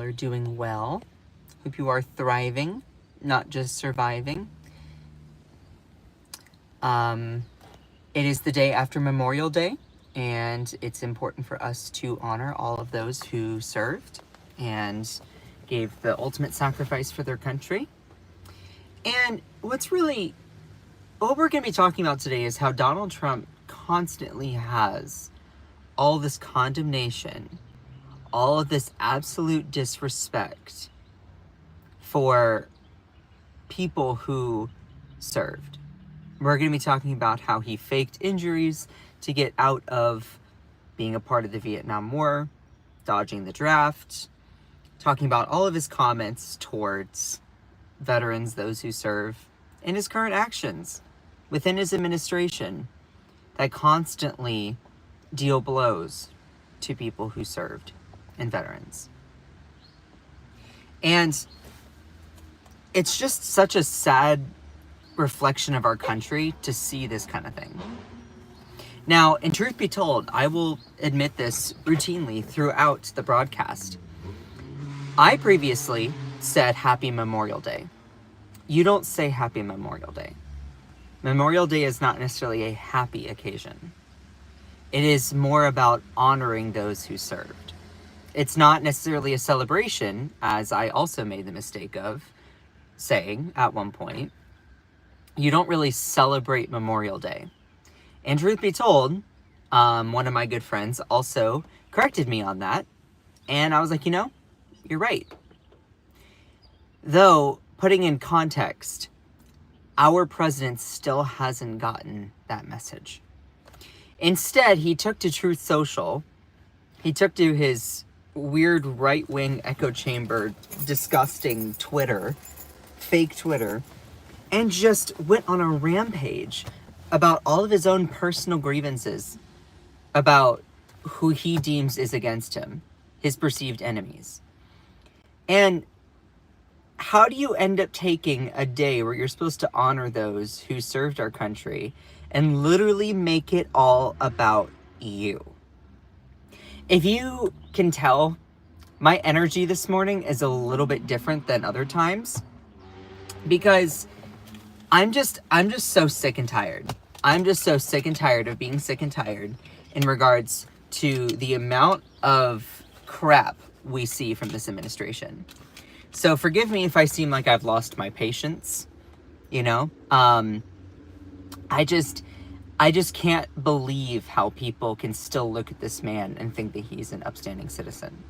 are doing well. Hope you are thriving, not just surviving. It is the day after Memorial Day, and it's important for us to honor all of those who served and gave the ultimate sacrifice for their country. And what we're going to be talking about today is how Donald Trump constantly has all this condemnation, all of this absolute disrespect for people who served. We're going to be talking about how he faked injuries to get out of being a part of the Vietnam War, dodging the draft, talking about all of his comments towards veterans, those who serve, and his current actions within his administration that constantly deal blows to people who served and veterans. And it's just such a sad reflection of our country to see this kind of thing. Now, in truth be told, I will admit this routinely throughout the broadcast. I previously said Happy Memorial Day. You don't say Happy Memorial Day. Memorial Day is not necessarily a happy occasion. It is more about honoring those who served. It's not necessarily a celebration, as I also made the mistake of saying at one point. You don't really celebrate Memorial Day. And truth be told, one of my good friends also corrected me on that. And I was like, you're right. Though, putting in context, our president still hasn't gotten that message. Instead, he took to Truth Social. He took to his weird right-wing echo chamber, disgusting Twitter, fake Twitter, and just went on a rampage about all of his own personal grievances about who he deems is against him, his perceived enemies. And how do you end up taking a day where you're supposed to honor those who served our country and literally make it all about you? If you can tell, my energy this morning is a little bit different than other times because I'm just so sick and tired. I'm just so sick and tired of being sick and tired in regards to the amount of crap we see from this administration. So forgive me if I seem like I've lost my patience, I just can't believe how people can still look at this man and think that he's an upstanding citizen.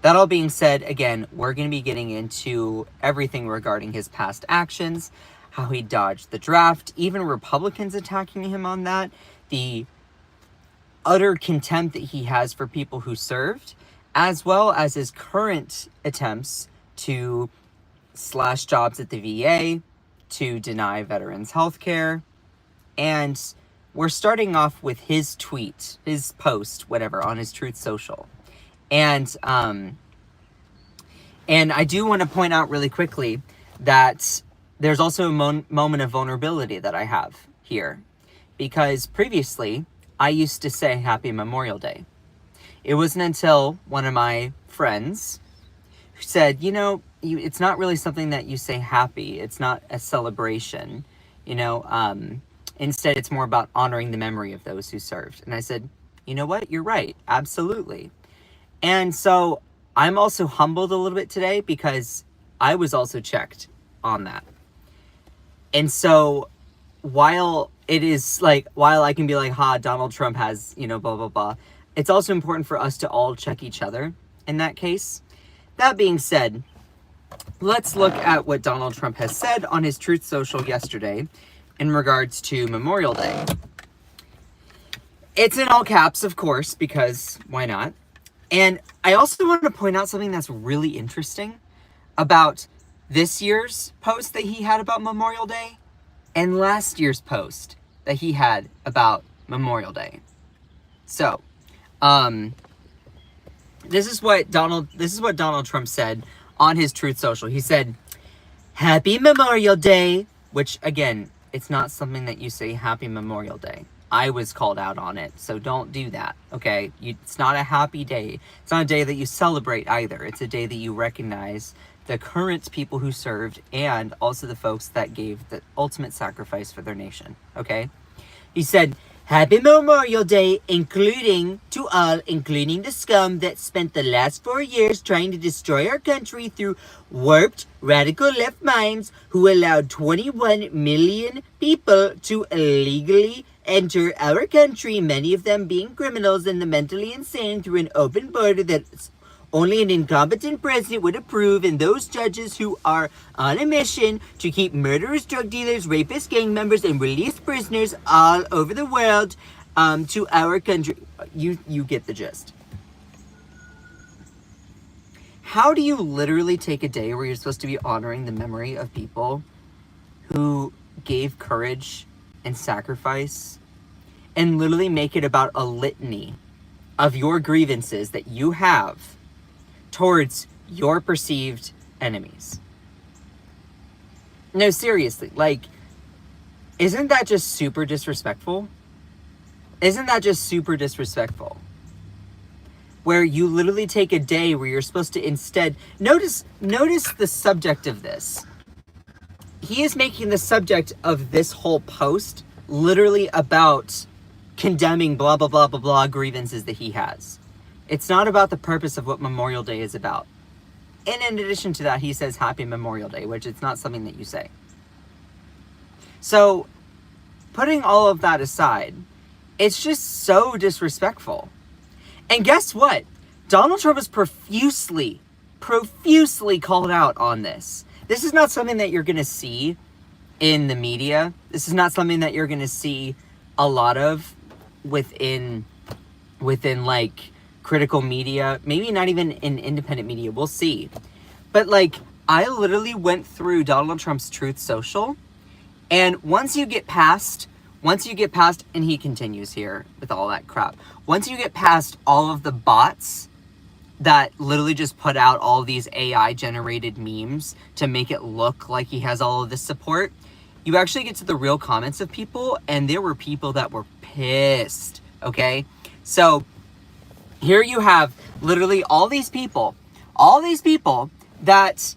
That all being said, again, we're going to be getting into everything regarding his past actions, how he dodged the draft, even Republicans attacking him on that, the utter contempt that he has for people who served, as well as his current attempts to slash jobs at the VA, to deny veterans health care. And we're starting off with his tweet, his post, whatever, on his Truth Social. And I do want to point out really quickly that there's also a moment of vulnerability that I have here. Because previously, I used to say Happy Memorial Day. It wasn't until one of my friends said, it's not really something that you say happy. It's not a celebration. Instead, it's more about honoring the memory of those who served. And I said, you know what? You're right. Absolutely. And so I'm also humbled a little bit today because I was also checked on that. And so while I can be like, Donald Trump has, blah, blah, blah, it's also important for us to all check each other in that case. That being said, let's look at what Donald Trump has said on his Truth Social yesterday in regards to Memorial Day. It's in all caps, of course, because why not? And I also wanted to point out something that's really interesting about this year's post that he had about Memorial Day and last year's post that he had about Memorial Day. So, this is what Donald Trump said on his Truth Social. He said, Happy Memorial Day, which again, it's not something that you say Happy Memorial Day. I was called out on it, so don't do that, okay? It's not a happy day. It's not a day that you celebrate either. It's a day that you recognize the current people who served and also the folks that gave the ultimate sacrifice for their nation, okay? He said, Happy Memorial Day, including the scum that spent the last 4 years trying to destroy our country through warped, radical left minds who allowed 21 million people to illegally enter our country, many of them being criminals and the mentally insane, through an open border that only an incompetent president would approve, and those judges who are on a mission to keep murderers, drug dealers, rapists, gang members, and released prisoners all over the world to our country. You get the gist. How do you literally take a day where you're supposed to be honoring the memory of people who gave courage and sacrifice and literally make it about a litany of your grievances that you have towards your perceived enemies? No, seriously, like, isn't that just super disrespectful? Isn't that just super disrespectful? Where you literally take a day where you're supposed to instead, notice the subject of this. He is making the subject of this whole post literally about condemning blah, blah, blah, blah, blah grievances that he has. It's not about the purpose of what Memorial Day is about. And in addition to that, he says Happy Memorial Day, which it's not something that you say. So, putting all of that aside, it's just so disrespectful. And guess what? Donald Trump was profusely called out on this. This is not something that you're going to see in the media. This is not something that you're going to see a lot of within like critical media, maybe not even in independent media, we'll see. But like, I literally went through Donald Trump's Truth Social, and once you get past, and he continues here with all that crap, once you get past all of the bots that literally just put out all these AI generated memes to make it look like he has all of this support, you actually get to the real comments of people, and there were people that were pissed, okay? So here you have literally all these people that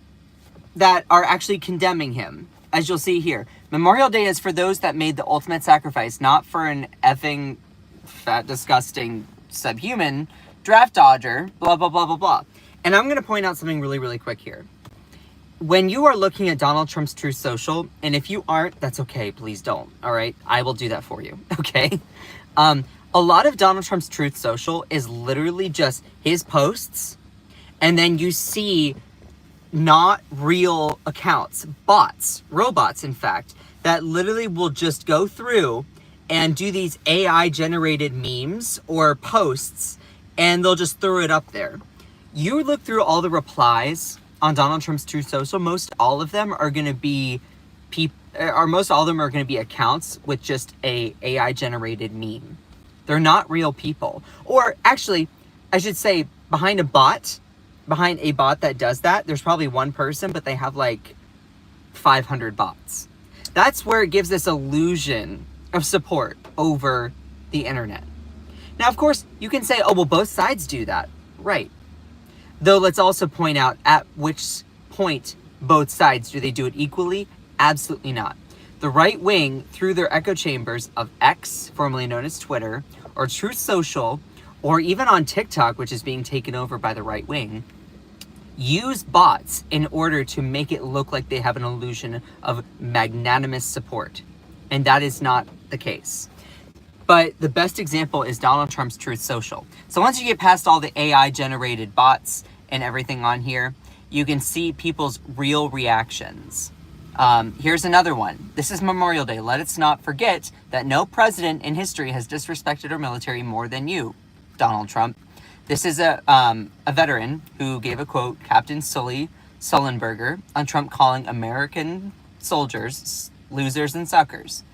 are actually condemning him. As you'll see here, Memorial Day is for those that made the ultimate sacrifice, not for an effing fat, disgusting, subhuman draft dodger, blah, blah, blah, blah, blah. And I'm going to point out something really, really quick here. When you are looking at Donald Trump's Truth Social, and if you aren't, that's okay, please don't, all right? I will do that for you, okay? A lot of Donald Trump's Truth Social is literally just his posts, and then you see not real accounts, bots, robots, in fact, that literally will just go through and do these AI generated memes or posts, and they'll just throw it up there. You look through all the replies on Donald Trump's Truth Social, most all of them are going to be accounts with just a AI generated meme. They're not real people. Or actually, I should say behind a bot that does that, there's probably one person, but they have like 500 bots. That's where it gives this illusion of support over the internet. Now, of course, you can say, oh, well, both sides do that. Right. Though let's also point out at which point both sides, do they do it equally? Absolutely not. The right wing, through their echo chambers of X, formerly known as Twitter, or Truth Social, or even on TikTok, which is being taken over by the right wing, use bots in order to make it look like they have an illusion of magnanimous support. And that is not the case. But the best example is Donald Trump's Truth Social. So once you get past all the AI generated bots and everything on here, you can see people's real reactions. Here's another one. This is Memorial Day. Let us not forget that no president in history has disrespected our military more than you, Donald Trump. This is a veteran who gave a quote, Captain Sullenberger, on Trump calling American soldiers losers and suckers.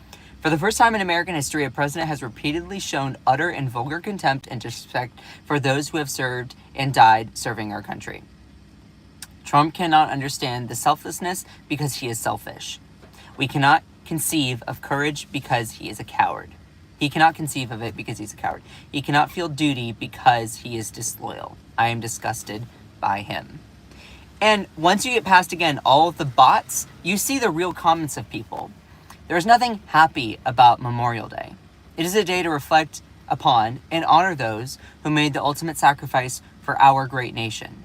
For the first time in American history, a president has repeatedly shown utter and vulgar contempt and disrespect for those who have served and died serving our country. Trump cannot understand the selflessness because he is selfish. We cannot conceive of courage because he is a coward. He cannot conceive of it because he's a coward. He cannot feel duty because he is disloyal. I am disgusted by him. And once you get past, again, all of the bots, you see the real comments of people. There's nothing happy about Memorial Day. It is a day to reflect upon and honor those who made the ultimate sacrifice for our great nation.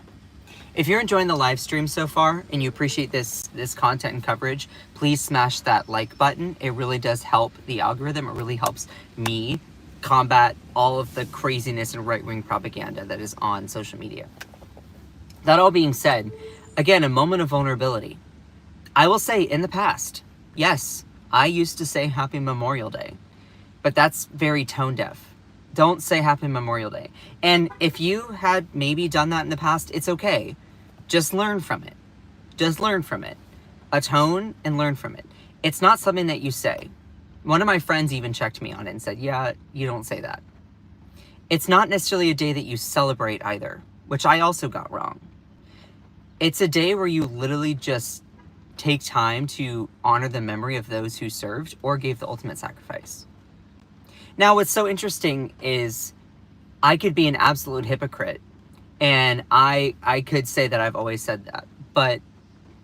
If you're enjoying the live stream so far and you appreciate this content and coverage, please smash that like button. It really does help the algorithm. It really helps me combat all of the craziness and right-wing propaganda that is on social media. That all being said, again, a moment of vulnerability. I will say, in the past, yes, I used to say Happy Memorial Day, but that's very tone deaf. Don't say Happy Memorial Day. And if you had maybe done that in the past, it's okay. Just learn from it. Just learn from it. Atone and learn from it. It's not something that you say. One of my friends even checked me on it and said, yeah, you don't say that. It's not necessarily a day that you celebrate either, which I also got wrong. It's a day where you literally just take time to honor the memory of those who served or gave the ultimate sacrifice. Now, what's so interesting is I could be an absolute hypocrite, and I could say that I've always said that, but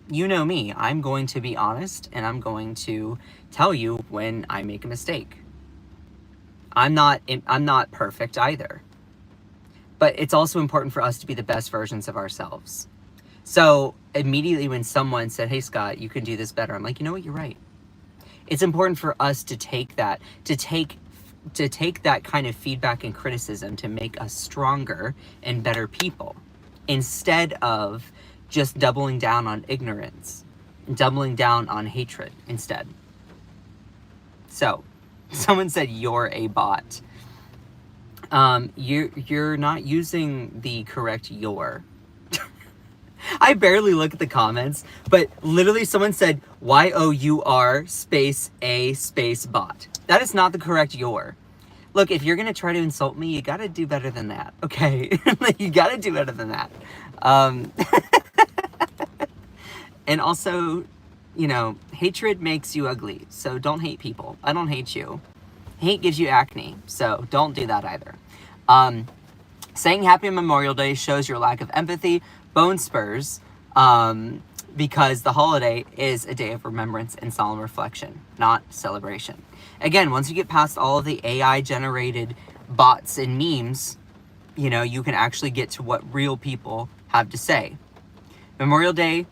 you know me, I'm going to be honest, and I'm going to tell you when I make a mistake. I'm not perfect either, but it's also important for us to be the best versions of ourselves. So immediately when someone said, hey, Scott, you can do this better, I'm like, you know what, you're right. It's important for us to take that, to take that kind of feedback and criticism to make us stronger and better people, instead of just doubling down on ignorance, doubling down on hatred instead. So, someone said you're a bot. You're not using the correct your. I barely look at the comments, but literally someone said YOUR space A space bot. That is not the correct your. Look, if you're going to try to insult me, you got to do better than that, okay? You got to do better than that. And also, you know, hatred makes you ugly, so don't hate people. I don't hate you. Hate gives you acne, so don't do that either. Saying Happy Memorial Day shows your lack of empathy. Bone spurs, because the holiday is a day of remembrance and solemn reflection, not celebration. Again, once you get past all of the AI-generated bots and memes, you know, you can actually get to what real people have to say. Memorial Day,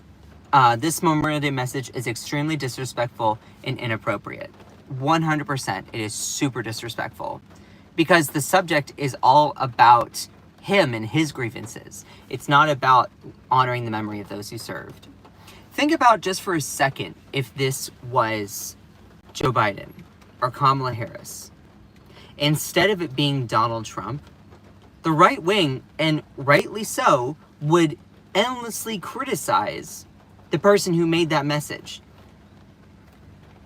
this Memorial Day message is extremely disrespectful and inappropriate. 100%, it is super disrespectful, because the subject is all about him and his grievances. It's not about honoring the memory of those who served. Think about just for a second if this was Joe Biden or Kamala Harris. Instead of it being Donald Trump, the right wing, and rightly so, would endlessly criticize the person who made that message.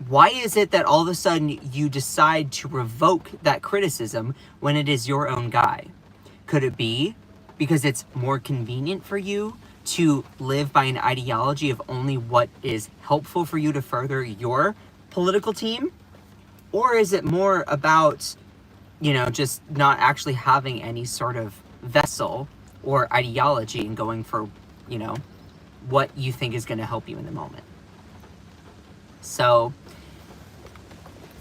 Why is it that all of a sudden you decide to revoke that criticism when it is your own guy? Could it be because it's more convenient for you to live by an ideology of only what is helpful for you to further your political team? Or is it more about, you know, just not actually having any sort of vessel or ideology and going for, you know, what you think is going to help you in the moment? So,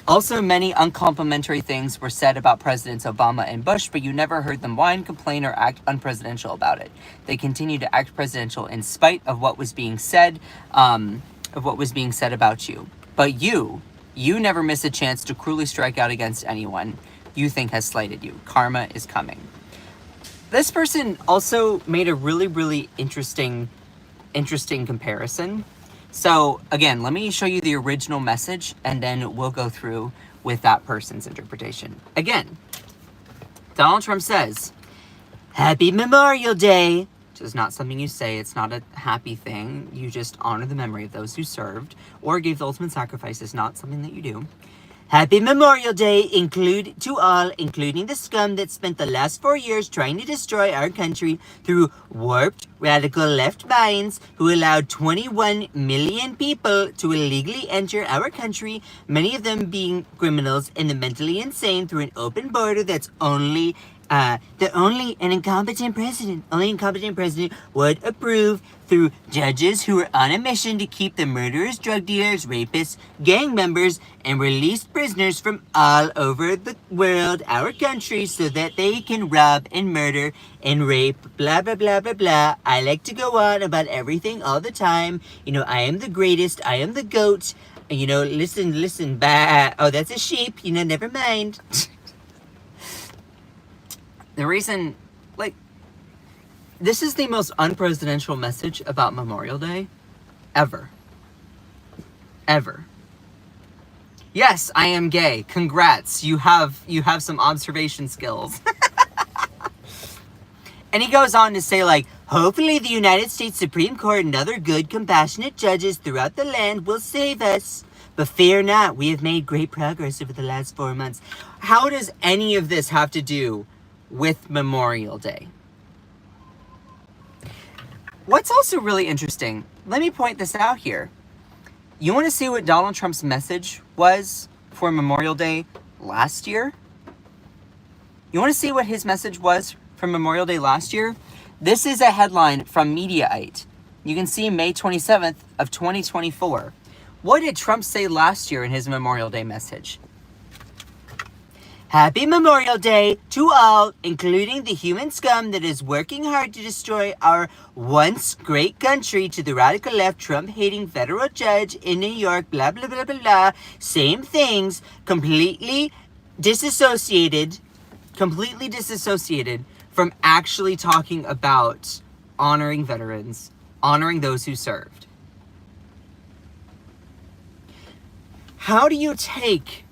also, many uncomplimentary things were said about Presidents Obama and Bush, but you never heard them whine, complain, or act unpresidential about it. They continued to act presidential in spite of what was being said, about you. But you never miss a chance to cruelly strike out against anyone you think has slighted you. Karma is coming. This person also made a really, really interesting comparison. So, again, let me show you the original message, and then we'll go through with that person's interpretation. Again, Donald Trump says, Happy Memorial Day, which is not something you say. It's not a happy thing. You just honor the memory of those who served or gave the ultimate sacrifice. It's not something that you do. Happy Memorial Day to all, including the scum that spent the last 4 years trying to destroy our country through warped, radical left minds who allowed 21 million people to illegally enter our country, many of them being criminals and the mentally insane, through an open border that's only an incompetent president would approve, through judges who are on a mission to keep the murderers, drug dealers, rapists, gang members, and released prisoners from all over the world, our country, so that they can rob and murder and rape, blah, blah, blah, blah, blah. I like to go on about everything all the time. You know, I am the greatest. I am the GOAT. You know, listen, bah. Oh, that's a sheep. You know, never mind. The reason, this is the most unpresidential message about Memorial Day ever. Ever. Yes, I am gay. Congrats. You have some observation skills. And he goes on to say, hopefully the United States Supreme Court and other good, compassionate judges throughout the land will save us. But fear not, we have made great progress over the last 4 months. How does any of this have to do with Memorial Day? What's also really interesting, let me point this out here. You want to see what Donald Trump's message was for Memorial Day last year? You want to see what his message was for Memorial Day last year? This is a headline from Mediaite. You can see May 27th of 2024. What did Trump say last year in his Memorial Day message? Happy Memorial Day to all, including the human scum that is working hard to destroy our once great country, to the radical left, Trump-hating federal judge in New York, blah, blah, blah, blah, blah. Same things, completely disassociated from actually talking about honoring veterans, honoring those who served. How do you take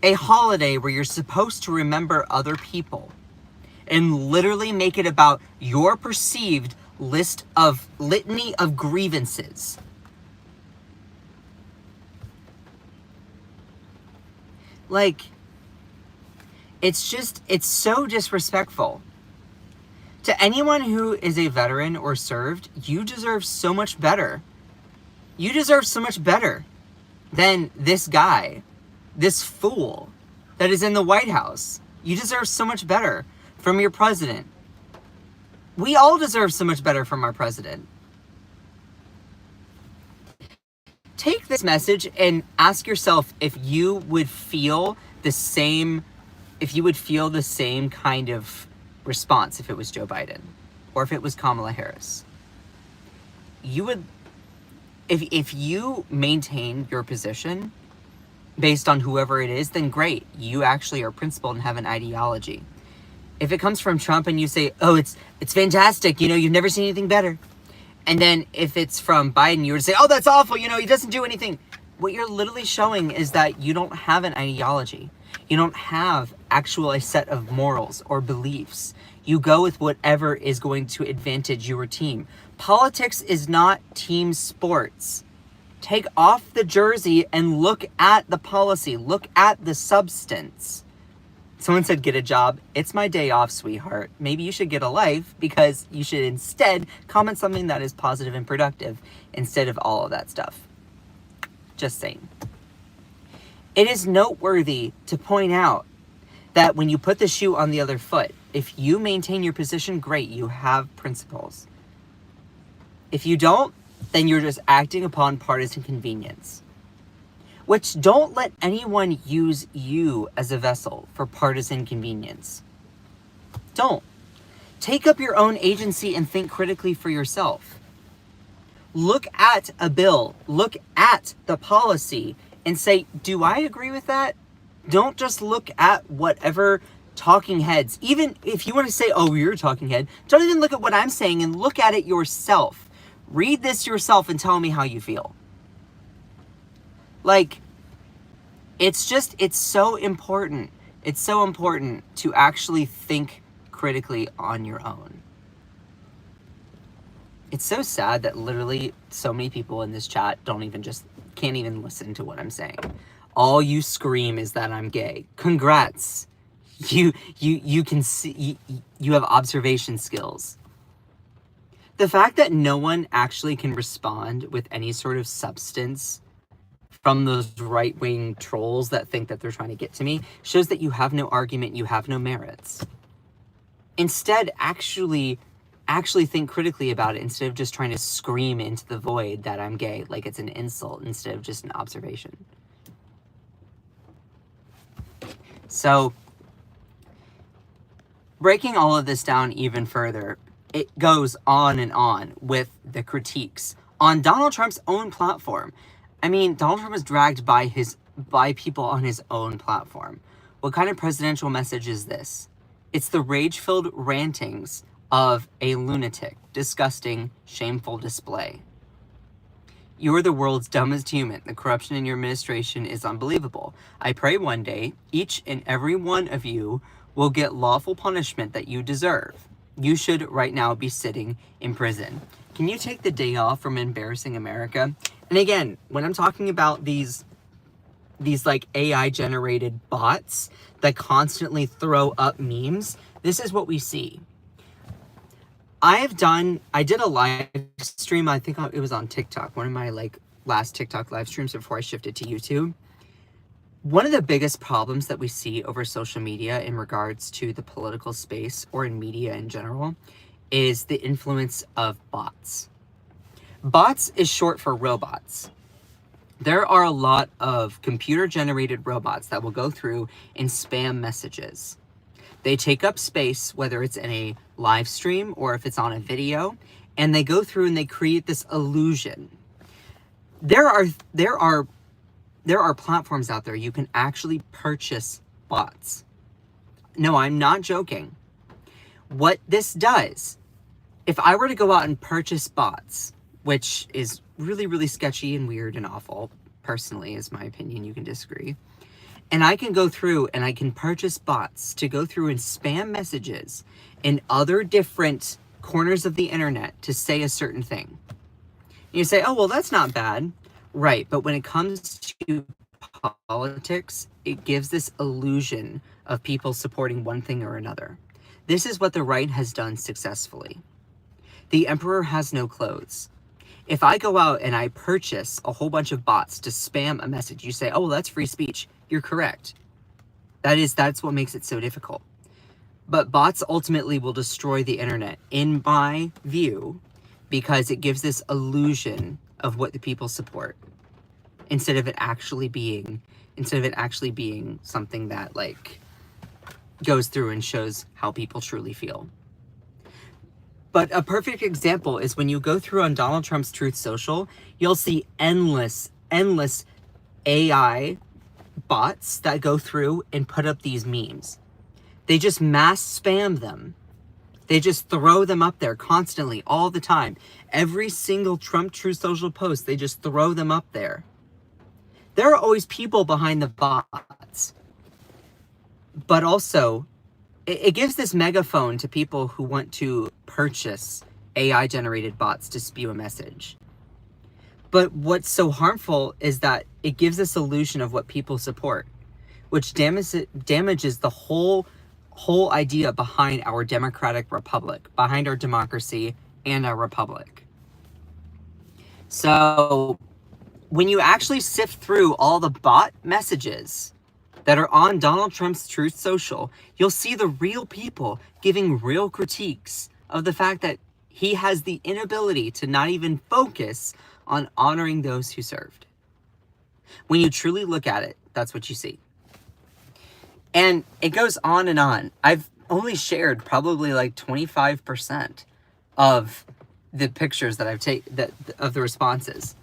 a holiday where you're supposed to remember other people and literally make it about your perceived litany of grievances? It's so disrespectful. To anyone who is a veteran or served, you deserve so much better. You deserve so much better than this guy, this fool that is in the White House. You deserve so much better from your president. We all deserve so much better from our president. Take this message and ask yourself if you would feel the same kind of response if it was Joe Biden or if it was Kamala Harris. You would, if you maintain your position based on whoever it is, then great. You actually are principled and have an ideology. If it comes from Trump and you say, oh, it's fantastic, you've never seen anything better. And then if it's from Biden, you would say, oh, that's awful, he doesn't do anything. What you're literally showing is that you don't have an ideology. You don't have a set of morals or beliefs. You go with whatever is going to advantage your team. Politics is not team sports. Take off the jersey and look at the policy. Look at the substance. Someone said, get a job. It's my day off, sweetheart. Maybe you should get a life, because you should instead comment something that is positive and productive instead of all of that stuff. Just saying. It is noteworthy to point out that when you put the shoe on the other foot, if you maintain your position, great, you have principles. If you don't, then you're just acting upon partisan convenience. Which, don't let anyone use you as a vessel for partisan convenience. Don't. Take up your own agency and think critically for yourself. Look at a bill, look at the policy, and say, do I agree with that? Don't just look at whatever talking heads. Even if you want to say, oh, you're a talking head, don't even look at what I'm saying and look at it yourself. Read this yourself and tell me how you feel. It's so important. It's so important to actually think critically on your own. It's so sad that literally so many people in this chat can't even listen to what I'm saying. All you scream is that I'm gay. Congrats. You can see, you have observation skills. The fact that no one actually can respond with any sort of substance from those right-wing trolls that think that they're trying to get to me shows that you have no argument, you have no merits. Instead, actually think critically about it instead of just trying to scream into the void that I'm gay like it's an insult instead of just an observation. So, breaking all of this down even further, it goes on and on with the critiques on Donald Trump's own platform. I mean, Donald Trump was dragged by people on his own platform. What kind of presidential message is this? It's the rage-filled rantings of a lunatic, disgusting, shameful display. You're the world's dumbest human. The corruption in your administration is unbelievable. I pray one day, each and every one of you will get lawful punishment that you deserve. You should right now be sitting in prison. Can you take the day off from embarrassing America? And again, when I'm talking about these like AI generated bots that constantly throw up memes, this is what we see. I did a live stream, I think it was on TikTok, one of my like last TikTok live streams before I shifted to YouTube. One of the biggest problems that we see over social media in regards to the political space or in media in general is the influence of bots. Bots is short for robots. There are a lot of computer-generated robots that will go through and spam messages. They take up space, whether it's in a live stream or if it's on a video, and they go through and they create this illusion. There are platforms out there you can actually purchase bots. No, I'm not joking. What this does, if I were to go out and purchase bots, which is really, really sketchy and weird and awful, personally, is my opinion, you can disagree. And I can go through and I can purchase bots to go through and spam messages in other different corners of the internet to say a certain thing. You say, oh, well, that's not bad. Right, but when it comes to politics, it gives this illusion of people supporting one thing or another. This is what the right has done successfully. The emperor has no clothes. If I go out and I purchase a whole bunch of bots to spam a message, you say, oh, well, that's free speech. You're correct. That's what makes it so difficult. But bots ultimately will destroy the internet, in my view, because it gives this illusion of what the people support instead of it actually being something that like goes through and shows how people truly feel. But a perfect example is when you go through on Donald Trump's Truth Social, you'll see endless AI bots that go through and put up these memes. They just mass spam them. They just throw them up there constantly, all the time. Every single Trump Truth Social post, they just throw them up there. There are always people behind the bots. But also, it gives this megaphone to people who want to purchase AI-generated bots to spew a message. But what's so harmful is that it gives this illusion of what people support, which damages the whole idea behind our democratic republic, behind our democracy and our republic. So when you actually sift through all the bot messages that are on Donald Trump's Truth Social, you'll see the real people giving real critiques of the fact that he has the inability to not even focus on honoring those who served. When you truly look at it, that's what you see. And it goes on and on. I've only shared probably like 25% of the pictures that I've taken, of the responses.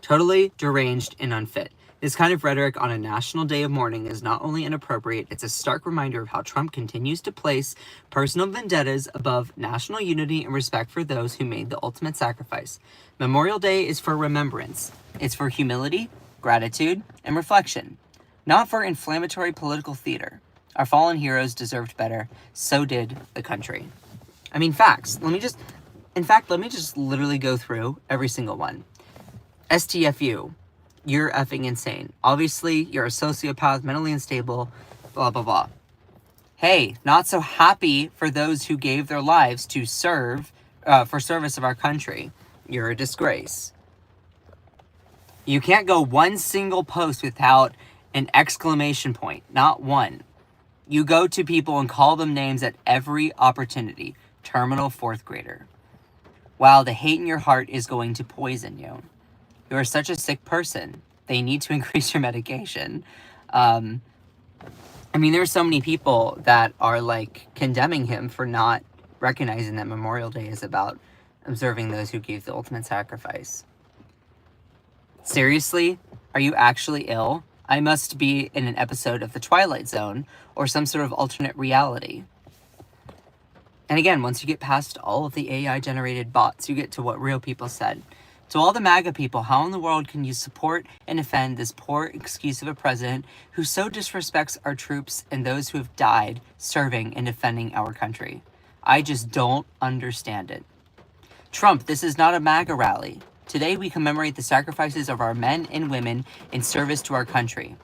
Totally deranged and unfit. This kind of rhetoric on a national day of mourning is not only inappropriate, it's a stark reminder of how Trump continues to place personal vendettas above national unity and respect for those who made the ultimate sacrifice. Memorial Day is for remembrance. It's for humility, gratitude, and reflection, not for inflammatory political theater. Our fallen heroes deserved better. So did the country. I mean, facts. Let me just literally go through every single one. STFU. you're effing insane. Obviously, you're a sociopath, mentally unstable, blah, blah, blah. Hey, not so happy for those who gave their lives to serve, for service of our country. You're a disgrace. You can't go one single post without an exclamation point. Not one. You go to people and call them names at every opportunity. Terminal fourth grader. Wow, the hate in your heart is going to poison you. You are such a sick person. They need to increase your medication. I mean, there's so many people that are like condemning him for not recognizing that Memorial Day is about observing those who gave the ultimate sacrifice. Seriously? Are you actually ill? I must be in an episode of The Twilight Zone or some sort of alternate reality. And again, once you get past all of the AI-generated bots, you get to what real people said. To all the MAGA people, how in the world can you support and defend this poor excuse of a president who so disrespects our troops and those who have died serving and defending our country? I just don't understand it. Trump, this is not a MAGA rally. Today we commemorate the sacrifices of our men and women in service to our country.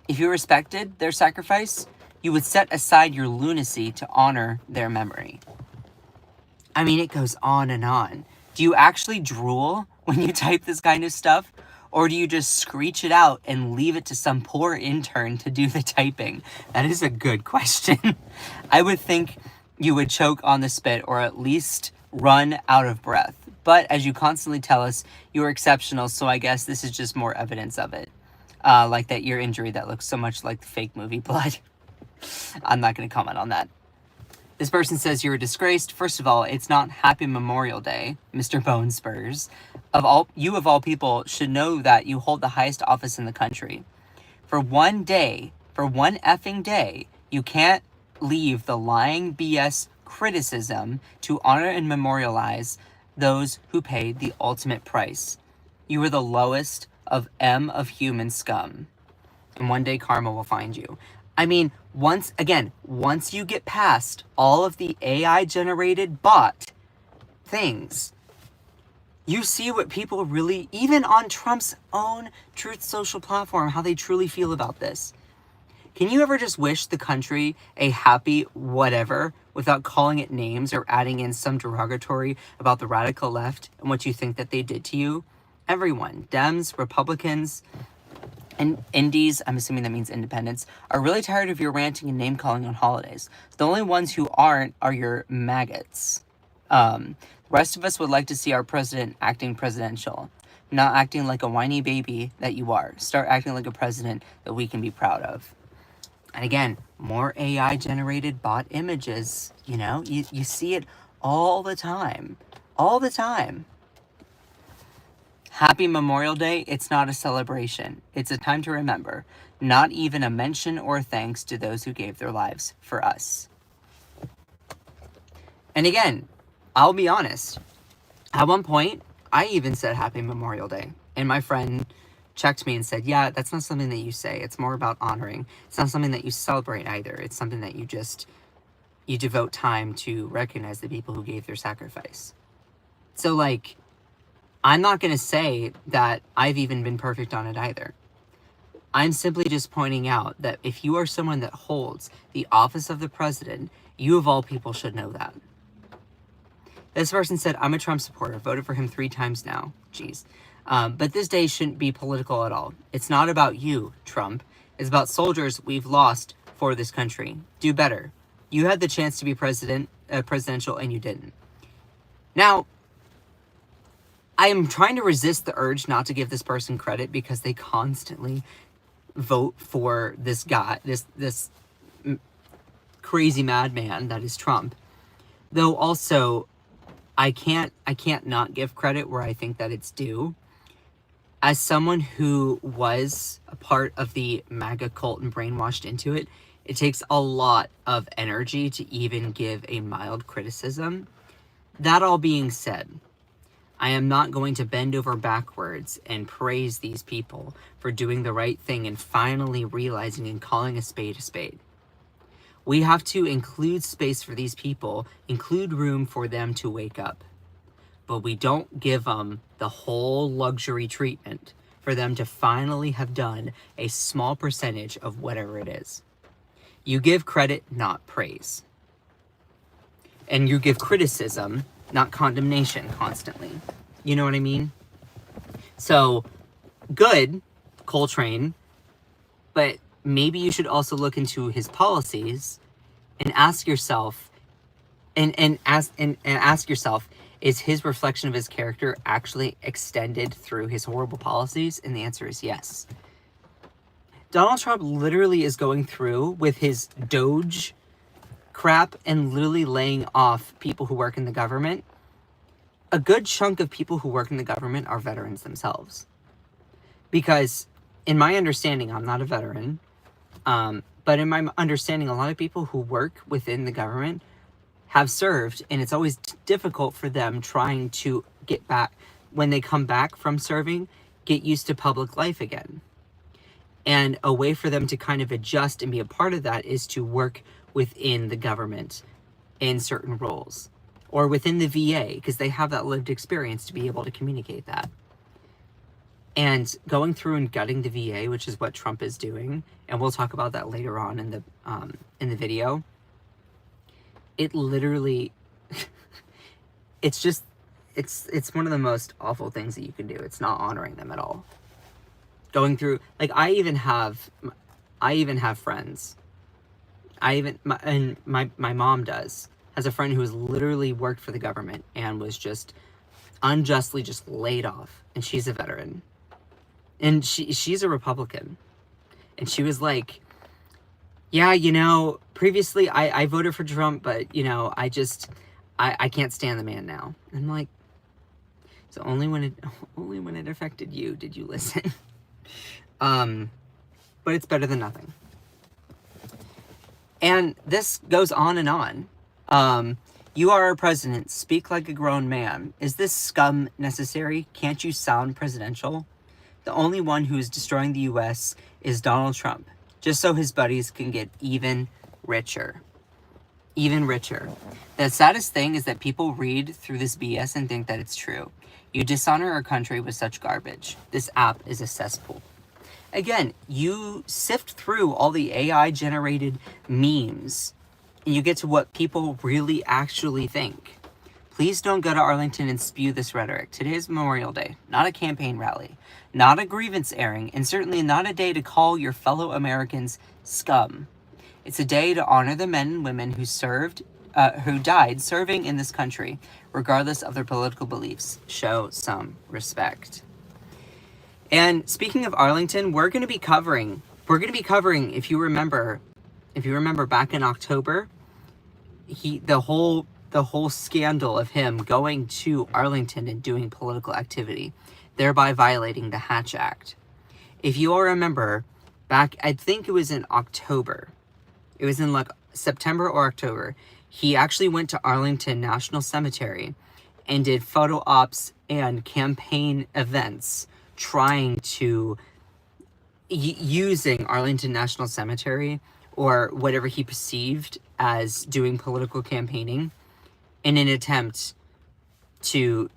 If you respected their sacrifice, you would set aside your lunacy to honor their memory. I mean, it goes on and on. Do you actually drool when you type this kind of stuff? Or do you just screech it out and leave it to some poor intern to do the typing? That is a good question. I would think you would choke on the spit or at least run out of breath. But as you constantly tell us, you are exceptional, so I guess this is just more evidence of it. Like that ear injury that looks so much like the fake movie Blood. I'm not going to comment on that. This person says you're disgraced. First of all, it's not Happy Memorial Day, Mr. Bone Spurs. Of all people should know that you hold the highest office in the country. For one effing day, you can't leave the lying BS criticism to honor and memorialize those who paid the ultimate price. You are the lowest of human scum. And one day karma will find you. I mean, once you get past all of the AI-generated bot things, you see what people really, even on Trump's own Truth Social platform, how they truly feel about this. Can you ever just wish the country a happy whatever without calling it names or adding in some derogatory about the radical left and what you think that they did to you? Everyone, Dems, Republicans, and Indies, I'm assuming that means independents, are really tired of your ranting and name-calling on holidays. The only ones who aren't are your maggots. The rest of us would like to see our president acting presidential, not acting like a whiny baby that you are. Start acting like a president that we can be proud of. And again, more AI-generated bot images, you see it all the time. All the time. Happy Memorial Day, it's not a celebration. It's a time to remember. Not even a mention or thanks to those who gave their lives for us. And again, I'll be honest. At one point, I even said Happy Memorial Day. And my friend checked me and said, yeah, that's not something that you say. It's more about honoring. It's not something that you celebrate either. It's something that you devote time to recognize the people who gave their sacrifice. So, I'm not going to say that I've even been perfect on it either. I'm simply just pointing out that if you are someone that holds the office of the president, you of all people should know that. This person said, I'm a Trump supporter, voted for him 3 times now. Jeez. But this day shouldn't be political at all. It's not about you, Trump. It's about soldiers we've lost for this country. Do better. You had the chance to be presidential and you didn't. Now, I am trying to resist the urge not to give this person credit because they constantly vote for this guy, this crazy madman that is Trump. Though also, I can't not give credit where I think that it's due. As someone who was a part of the MAGA cult and brainwashed into it, it takes a lot of energy to even give a mild criticism. That all being said, I am not going to bend over backwards and praise these people for doing the right thing and finally realizing and calling a spade a spade. We have to include space for these people, include room for them to wake up. But we don't give them the whole luxury treatment for them to finally have done a small percentage of whatever it is. You give credit, not praise. And you give criticism, not condemnation, constantly. You know what I mean? So, good, Coltrane, but maybe you should also look into his policies and ask yourself, and ask yourself, is his reflection of his character actually extended through his horrible policies? And the answer is yes. Donald Trump literally is going through with his Doge crap and literally laying off people who work in the government. A good chunk of people who work in the government are veterans themselves. Because in my understanding, I'm not a veteran, but in my understanding, a lot of people who work within the government have served, and it's always difficult for them trying to get back, when they come back from serving, get used to public life again. And a way for them to kind of adjust and be a part of that is to work within the government in certain roles, or within the VA, because they have that lived experience to be able to communicate that. And going through and gutting the VA, which is what Trump is doing, and we'll talk about that later on in the video. It literally, it's one of the most awful things that you can do. It's not honoring them at all. Going through, like, I even have friends. My mom has a friend who has literally worked for the government and was just unjustly just laid off, and she's a veteran. And she's a Republican. And she was like, yeah, you know, previously I voted for Trump, but, you know, I can't stand the man now. I'm like, so only when it affected you did you listen. But it's better than nothing. And this goes on and on. You are our president. Speak like a grown man. Is this scum necessary? Can't you sound presidential? The only one who is destroying the U.S. is Donald Trump, just so his buddies can get even richer. Even richer. The saddest thing is that people read through this BS and think that it's true. You dishonor our country with such garbage. This app is a cesspool. Again, you sift through all the AI-generated memes, and you get to what people really actually think. Please don't go to Arlington and spew this rhetoric. Today is Memorial Day, not a campaign rally, not a grievance airing, and certainly not a day to call your fellow Americans scum. It's a day to honor the men and women who died serving in this country, regardless of their political beliefs. Show some respect. And speaking of Arlington, we're going to be covering, if you remember back in October, the whole scandal of him going to Arlington and doing political activity, thereby violating the Hatch Act. If you all remember, back, I think it was in October, it was in like September or October, he actually went to Arlington National Cemetery and did photo ops and campaign events trying to, using Arlington National Cemetery or whatever he perceived as doing political campaigning in an attempt to,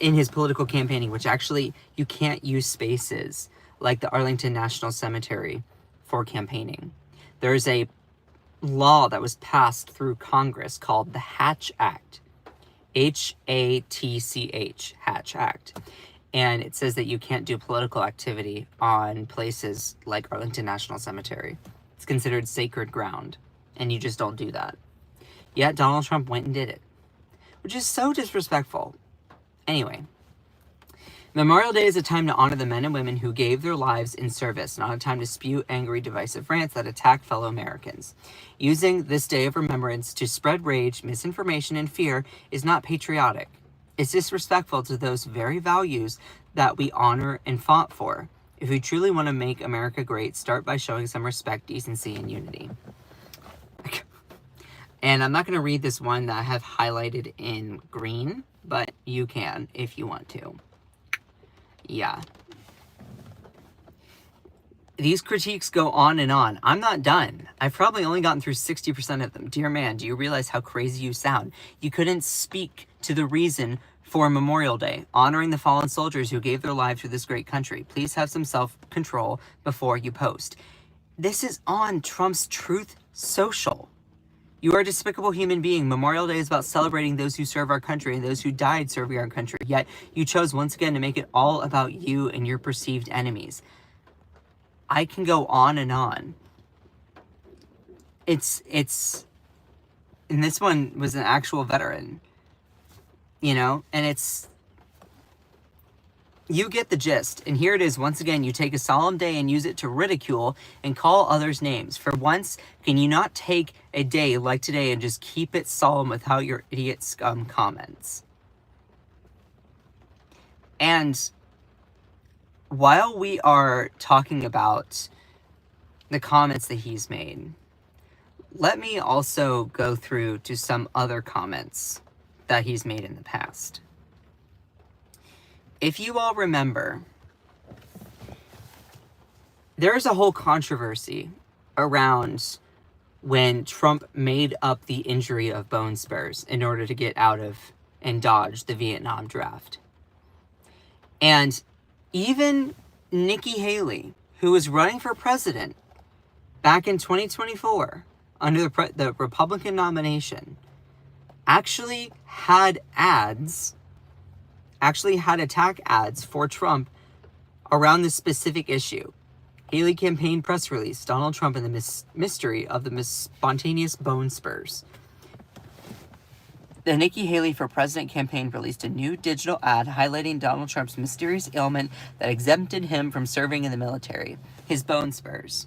in his political campaigning, which actually you can't use spaces like the Arlington National Cemetery for campaigning. There's a law that was passed through Congress called the Hatch Act. Hatch, Hatch Act. And it says that you can't do political activity on places like Arlington National Cemetery. It's considered sacred ground, and you just don't do that. Yet Donald Trump went and did it, which is so disrespectful. Anyway, Memorial Day is a time to honor the men and women who gave their lives in service, not a time to spew angry, divisive rants that attack fellow Americans. Using this day of remembrance to spread rage, misinformation, and fear is not patriotic. It's disrespectful to those very values that we honor and fought for. If we truly want to make America great, start by showing some respect, decency, and unity. And I'm not going to read this one that I have highlighted in green, but you can if you want to. Yeah. These critiques go on and on. I'm not done. I've probably only gotten through 60% of them. Dear man, do you realize how crazy you sound? You couldn't speak to the reason for Memorial Day, honoring the fallen soldiers who gave their lives for this great country. Please have some self-control before you post. This is on Trump's Truth Social. You are a despicable human being. Memorial Day is about celebrating those who serve our country and those who died serving our country. Yet you chose once again to make it all about you and your perceived enemies. I can go on and on. It's, and this one was an actual veteran, you know, and you get the gist. And here it is once again. You take a solemn day and use it to ridicule and call others names. For once, can you not take a day like today and just keep it solemn without your idiot scum comments? And while we are talking about the comments that he's made, let me also go through to some other comments that he's made in the past. If you all remember, there's a whole controversy around when Trump made up the injury of bone spurs in order to get out of and dodge the Vietnam draft. And even Nikki Haley, who was running for president back in 2024 under the Republican nomination, actually had attack ads for Trump around this specific issue. Haley campaign press release, Donald Trump and the mystery of the spontaneous bone spurs. The Nikki Haley for President campaign released a new digital ad highlighting Donald Trump's mysterious ailment that exempted him from serving in the military, his bone spurs.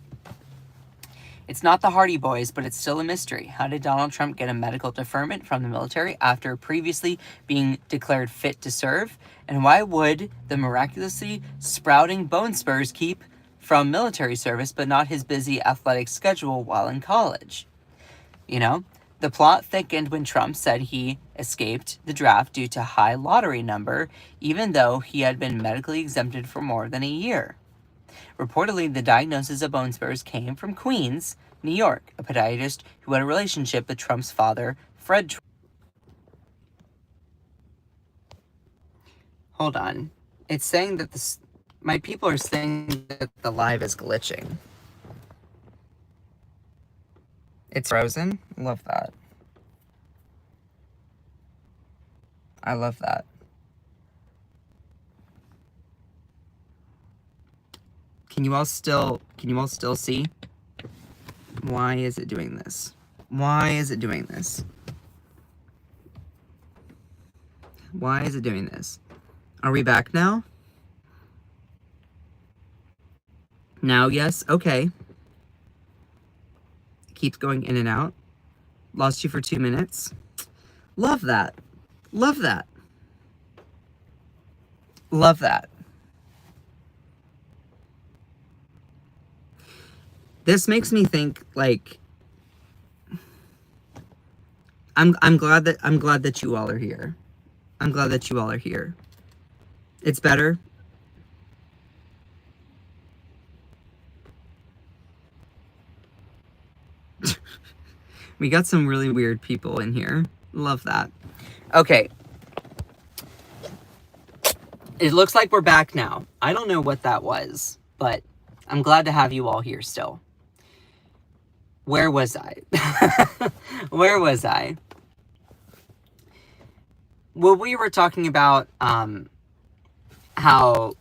It's not the Hardy Boys, but it's still a mystery. How did Donald Trump get a medical deferment from the military after previously being declared fit to serve? And why would the miraculously sprouting bone spurs keep from military service, but not his busy athletic schedule while in college? You know, the plot thickened when Trump said he escaped the draft due to high lottery number, even though he had been medically exempted for more than a year. Reportedly, the diagnosis of bone spurs came from Queens, New York, a podiatrist who had a relationship with Trump's father, Fred Trump. Hold on. It's saying that my people are saying that the live is glitching. It's frozen? Love that. I love that. Can you all still see? Why is it doing this? Why is it doing this? Why is it doing this? Are we back now? Now, yes? Okay. Keeps going in and out. Lost you for 2 minutes. Love that. Love that. Love that. This makes me think, like, I'm glad that you all are here. I'm glad that you all are here. It's better. We got some really weird people in here. Love that. Okay. It looks like we're back now. I don't know what that was, but I'm glad to have you all here still. Where was I? Where was I? Well, we were talking about how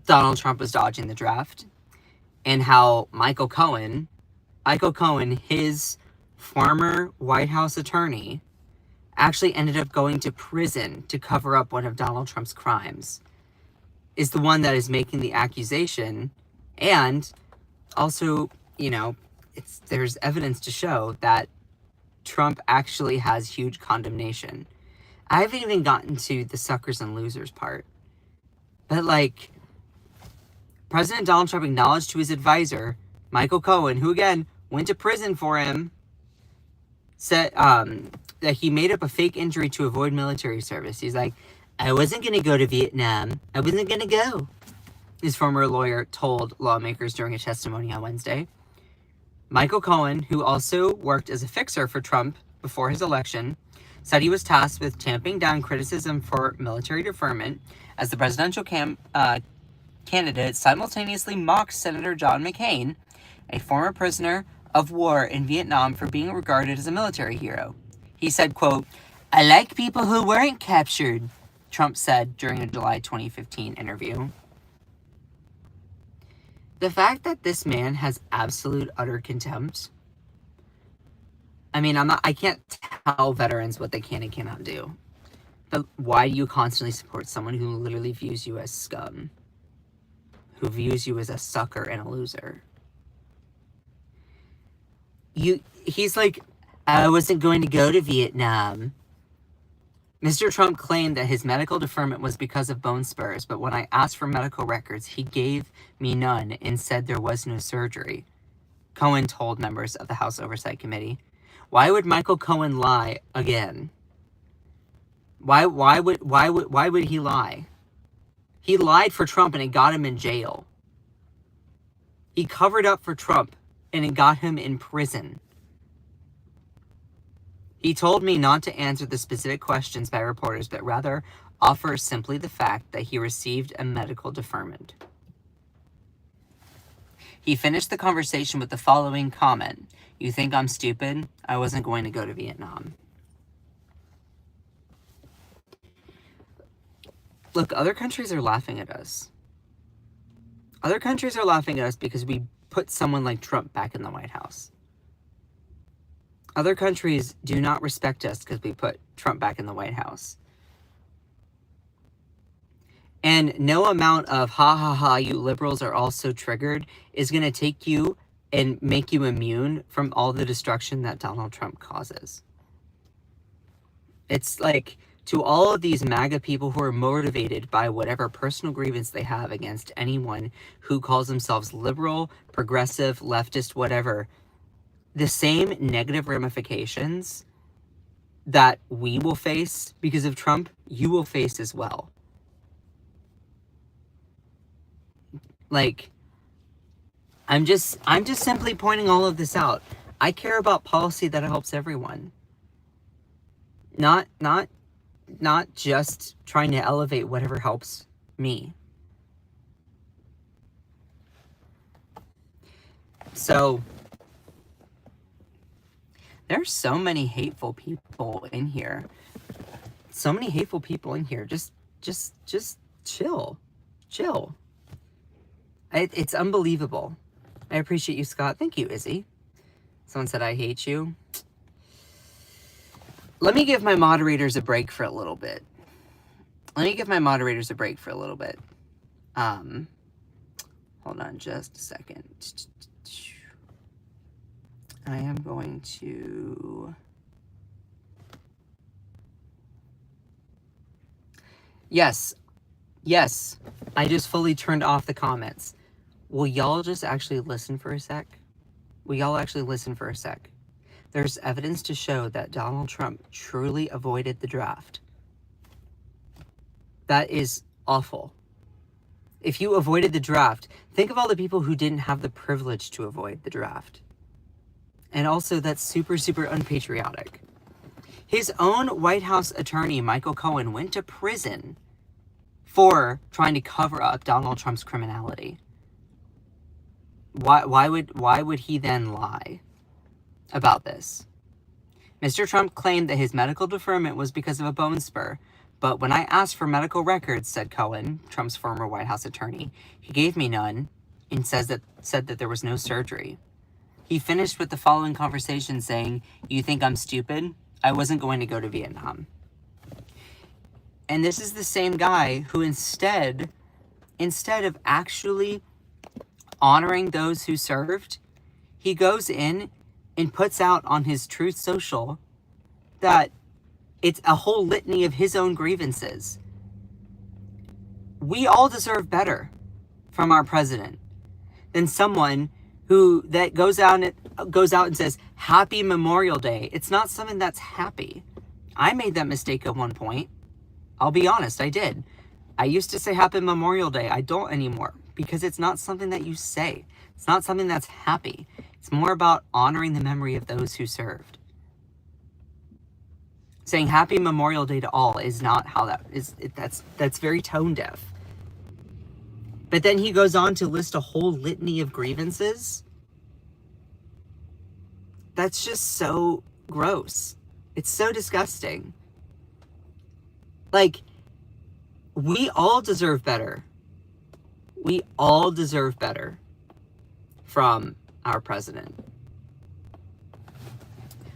Donald Trump was dodging the draft and how Michael Cohen, his former White House attorney, actually ended up going to prison to cover up one of Donald Trump's crimes, is the one that is making the accusation. And also, you know, there's evidence to show that Trump actually has huge condemnation. I haven't even gotten to the suckers and losers part. But, like, President Donald Trump acknowledged to his advisor, Michael Cohen, who, again, went to prison for him, said that he made up a fake injury to avoid military service. He's like, I wasn't going to go to Vietnam. I wasn't going to go. His former lawyer told lawmakers during a testimony on Wednesday. Michael Cohen, who also worked as a fixer for Trump before his election, said he was tasked with tamping down criticism for military deferment as the presidential candidate simultaneously mocked Senator John McCain, a former prisoner of war in Vietnam, for being regarded as a military hero. He said, quote, "I like people who weren't captured," Trump said during a July 2015 interview. The fact that this man has absolute utter contempt. I mean, I can't tell veterans what they can and cannot do. But why do you constantly support someone who literally views you as scum? Who views you as a sucker and a loser? He's like, "I wasn't going to go to Vietnam." Mr. Trump claimed that his medical deferment was because of bone spurs, but when I asked for medical records, he gave me none and said there was no surgery, Cohen told members of the House Oversight Committee. Why would Michael Cohen lie again? Why would he lie? He lied for Trump and it got him in jail. He covered up for Trump and it got him in prison. He told me not to answer the specific questions by reporters, but rather offer simply the fact that he received a medical deferment. He finished the conversation with the following comment: "You think I'm stupid? I wasn't going to go to Vietnam." Look, other countries are laughing at us. Other countries are laughing at us because we put someone like Trump back in the White House. Other countries do not respect us because we put Trump back in the White House. And no amount of ha ha ha, you liberals are all so triggered is going to take you and make you immune from all the destruction that Donald Trump causes. It's like, to all of these MAGA people who are motivated by whatever personal grievance they have against anyone who calls themselves liberal, progressive, leftist, whatever, the same negative ramifications that we will face because of Trump, you will face as well. Like, I'm just simply pointing all of this out. I care about policy that helps everyone. Not just trying to elevate whatever helps me. So, there's so many hateful people in here. So many hateful people in here. Just chill. Chill. It's unbelievable. I appreciate you, Scott. Thank you, Izzy. Someone said, "I hate you." Let me give my moderators a break for a little bit. Hold on just a second. I am going to... Yes. I just fully turned off the comments. Will y'all just actually listen for a sec? There's evidence to show that Donald Trump truly avoided the draft. That is awful. If you avoided the draft, think of all the people who didn't have the privilege to avoid the draft. And also, that's super, super unpatriotic. His own White House attorney, Michael Cohen, went to prison for trying to cover up Donald Trump's criminality. Why would he then lie about this? Mr. Trump claimed that his medical deferment was because of a bone spur, but when I asked for medical records, said Cohen, Trump's former White House attorney, he gave me none and said that there was no surgery. He finished with the following conversation saying, "You think I'm stupid? I wasn't going to go to Vietnam." And this is the same guy who instead of actually honoring those who served, he goes in and puts out on his Truth Social that it's a whole litany of his own grievances. We all deserve better from our president than someone that goes out and says, "Happy Memorial Day." It's not something that's happy. I made that mistake at one point. I'll be honest, I did. I used to say Happy Memorial Day. I don't anymore because it's not something that you say. It's not something that's happy. It's more about honoring the memory of those who served. Saying Happy Memorial Day to all is not how that is. That's very tone deaf. But then he goes on to list a whole litany of grievances. That's just so gross. It's so disgusting. Like, we all deserve better. We all deserve better from our president.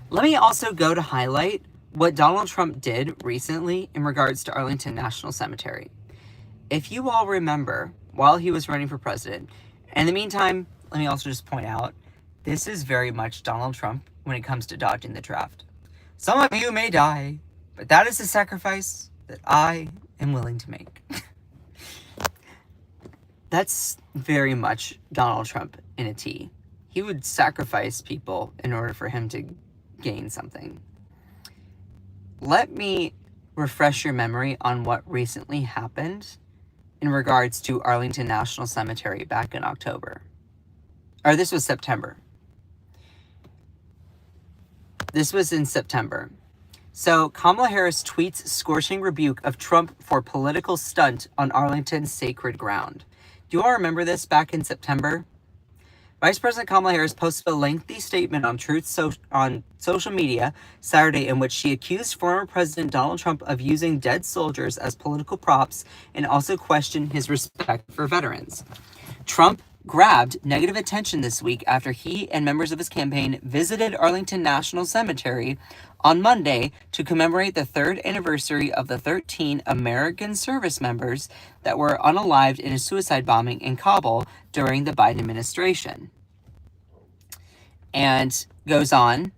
Let me also go to highlight what Donald Trump did recently in regards to Arlington National Cemetery. If you all remember, while he was running for president, in the meantime, let me also just point out, this is very much Donald Trump when it comes to dodging the draft. Some of you may die, but that is a sacrifice that I am willing to make. That's very much Donald Trump in a T. He would sacrifice people in order for him to gain something. Let me refresh your memory on what recently happened in regards to Arlington National Cemetery back in October. Or this was September. This was in September. So Kamala Harris tweets scorching rebuke of Trump for political stunt on Arlington's sacred ground. Do you all remember this back in September? Vice President Kamala Harris posted a lengthy statement on on social media Saturday in which she accused former President Donald Trump of using dead soldiers as political props and also questioned his respect for veterans. Trump grabbed negative attention this week after he and members of his campaign visited Arlington National Cemetery on Monday to commemorate the 3rd anniversary of the 13 American service members that were unalived in a suicide bombing in Kabul during the Biden administration. And goes on,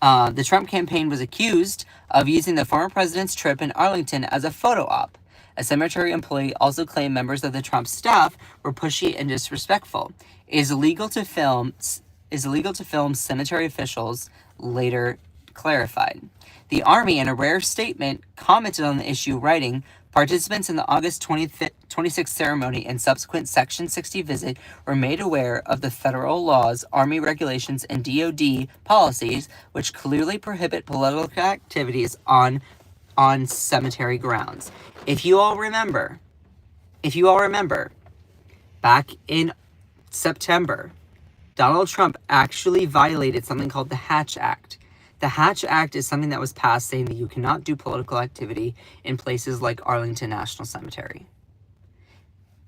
the Trump campaign was accused of using the former president's trip in Arlington as a photo op. A cemetery employee also claimed members of the Trump staff were pushy and disrespectful. It is illegal to film cemetery officials, later clarified. The Army, in a rare statement, commented on the issue, writing, "Participants in the August 26th ceremony and subsequent Section 60 visit were made aware of the federal laws, Army regulations, and DoD policies, which clearly prohibit political activities on cemetery grounds." If you all remember, back in September, Donald Trump actually violated something called the Hatch Act. The Hatch Act is something that was passed saying that you cannot do political activity in places like Arlington National Cemetery.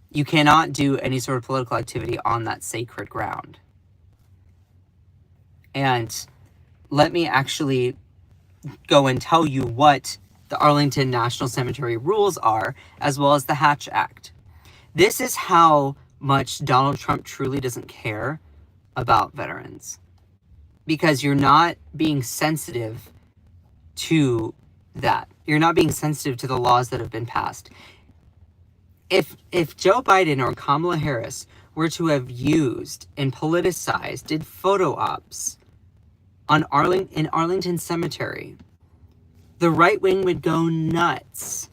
You cannot do any sort of political activity on that sacred ground. And let me actually go and tell you what the Arlington National Cemetery rules are, as well as the Hatch Act. This is how much Donald Trump truly doesn't care about veterans. Because you're not being sensitive to that. You're not being sensitive to the laws that have been passed. If Joe Biden or Kamala Harris were to have used and politicized, did photo ops in Arlington Cemetery, the right wing would go nuts.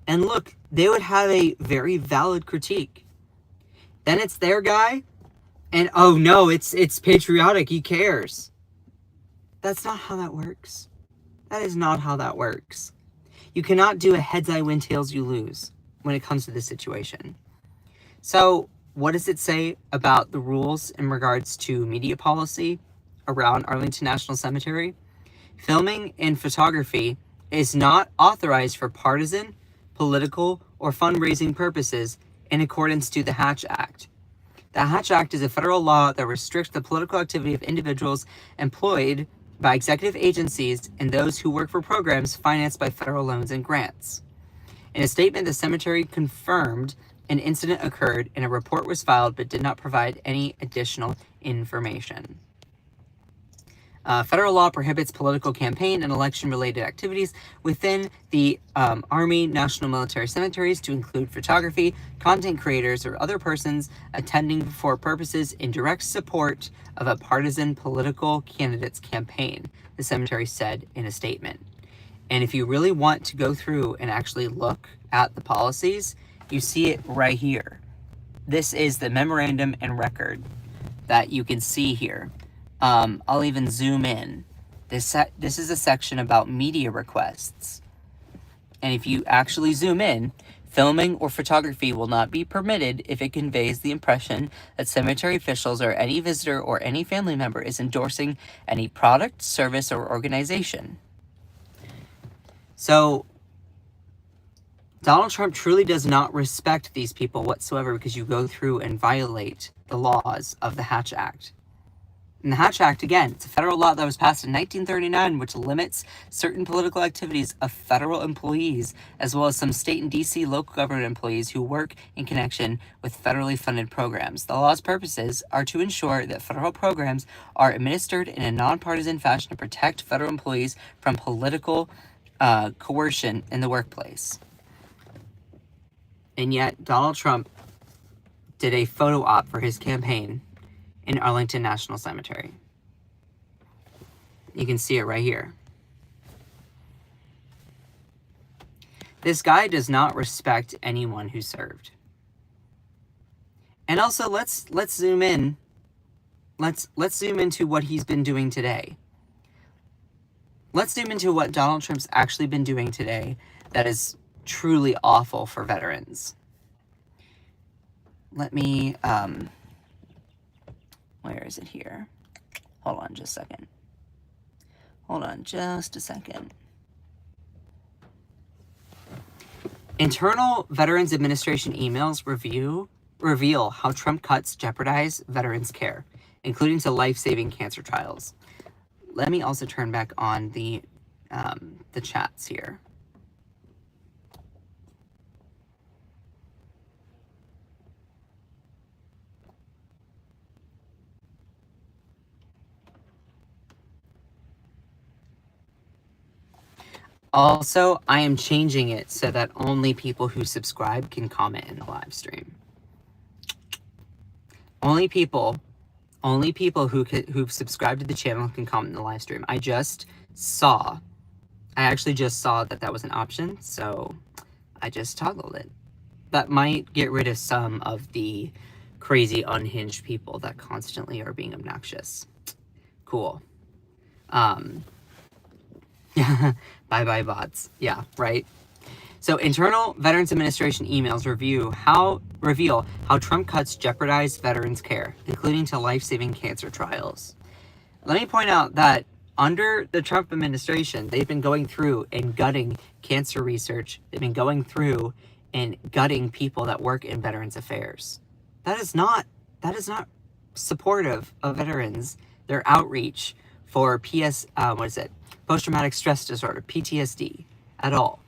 And look, they would have a very valid critique. Then it's their guy, and oh no, it's patriotic, he cares. That's not how that works. That is not how that works. You cannot do a heads I win, tails you lose when it comes to this situation. So, what does it say about the rules in regards to media policy around Arlington National Cemetery? Filming and photography is not authorized for partisan, political, or fundraising purposes in accordance to the Hatch Act. The Hatch Act is a federal law that restricts the political activity of individuals employed by executive agencies and those who work for programs financed by federal loans and grants. In a statement, the cemetery confirmed an incident occurred and a report was filed but did not provide any additional information. Federal law prohibits political campaign and election-related activities within the Army National Military Cemeteries to include photography, content creators, or other persons attending for purposes in direct support of a partisan political candidate's campaign, the cemetery said in a statement. And if you really want to go through and actually look at the policies, you see it right here. This is the memorandum and record that you can see here. I'll even zoom in This is a section about media requests. And if you actually zoom in, filming or photography will not be permitted if it conveys the impression that cemetery officials or any visitor or any family member is endorsing any product, service, or organization. So, Donald Trump truly does not respect these people whatsoever because you go through and violate the laws of the Hatch Act. And the Hatch Act, again, it's a federal law that was passed in 1939, which limits certain political activities of federal employees, as well as some state and D.C. local government employees who work in connection with federally funded programs. The law's purposes are to ensure that federal programs are administered in a nonpartisan fashion to protect federal employees from political coercion in the workplace. And yet, Donald Trump did a photo op for his campaign in Arlington National Cemetery. You can see it right here. This guy does not respect anyone who served. And also, let's zoom in. Let's zoom into what he's been doing today. Let's zoom into what Donald Trump's actually been doing today that is truly awful for veterans. Let me, where is it here? Hold on just a second. Internal Veterans Administration emails reveal how Trump cuts jeopardize veterans' care, including to life-saving cancer trials. Let me also turn back on the chats here. Also, I am changing it so that only people who subscribe can comment in the live stream. Only people who've subscribed to the channel can comment in the live stream. I actually just saw that was an option, so I just toggled it. That might get rid of some of the crazy unhinged people that constantly are being obnoxious. Cool. Bye-bye bots. Yeah, right? So internal Veterans Administration emails reveal how Trump cuts jeopardize veterans' care, including to life-saving cancer trials. Let me point out that under the Trump administration, they've been going through and gutting cancer research. They've been going through and gutting people that work in Veterans Affairs. That is not supportive of veterans, their outreach for post-traumatic stress disorder, PTSD, at all.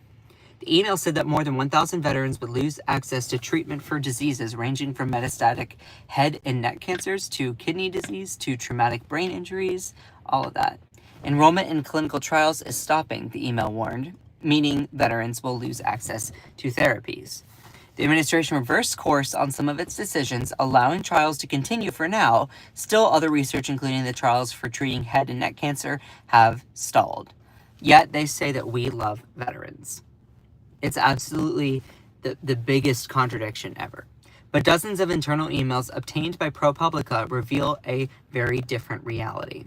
The email said that more than 1,000 veterans would lose access to treatment for diseases ranging from metastatic head and neck cancers to kidney disease to traumatic brain injuries, all of that. Enrollment in clinical trials is stopping, the email warned, meaning veterans will lose access to therapies. The administration reversed course on some of its decisions, allowing trials to continue for now. Still, other research, including the trials for treating head and neck cancer, have stalled. Yet, they say that we love veterans. It's absolutely the biggest contradiction ever. But dozens of internal emails obtained by ProPublica reveal a very different reality.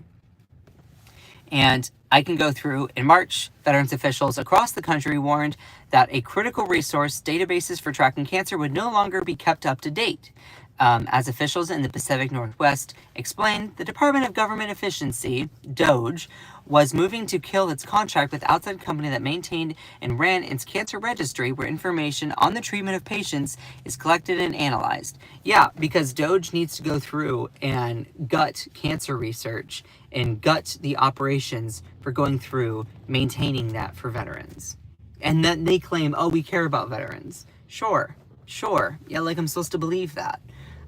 And I can go through. In March, veterans officials across the country warned that a critical resource, databases for tracking cancer, would no longer be kept up to date. As officials in the Pacific Northwest explained, the Department of Government Efficiency, DOGE, was moving to kill its contract with outside company that maintained and ran its cancer registry, where information on the treatment of patients is collected and analyzed. Yeah, because DOGE needs to go through and gut cancer research and gut the operations for going through maintaining that for veterans. And then they claim, oh, we care about veterans. Sure. Yeah, like I'm supposed to believe that.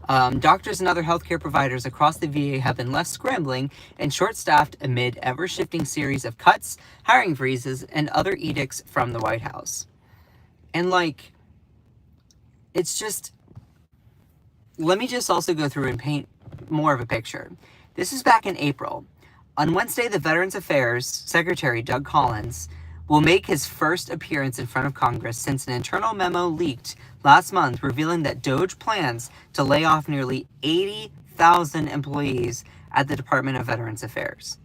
Doctors and other healthcare providers across the VA have been left scrambling and short-staffed amid ever-shifting series of cuts, hiring freezes, and other edicts from the White House. And it's just, let me just also go through and paint more of a picture. This is back in April. On Wednesday, the Veterans Affairs Secretary, Doug Collins, will make his first appearance in front of Congress since an internal memo leaked last month revealing that DOGE plans to lay off nearly 80,000 employees at the Department of Veterans Affairs.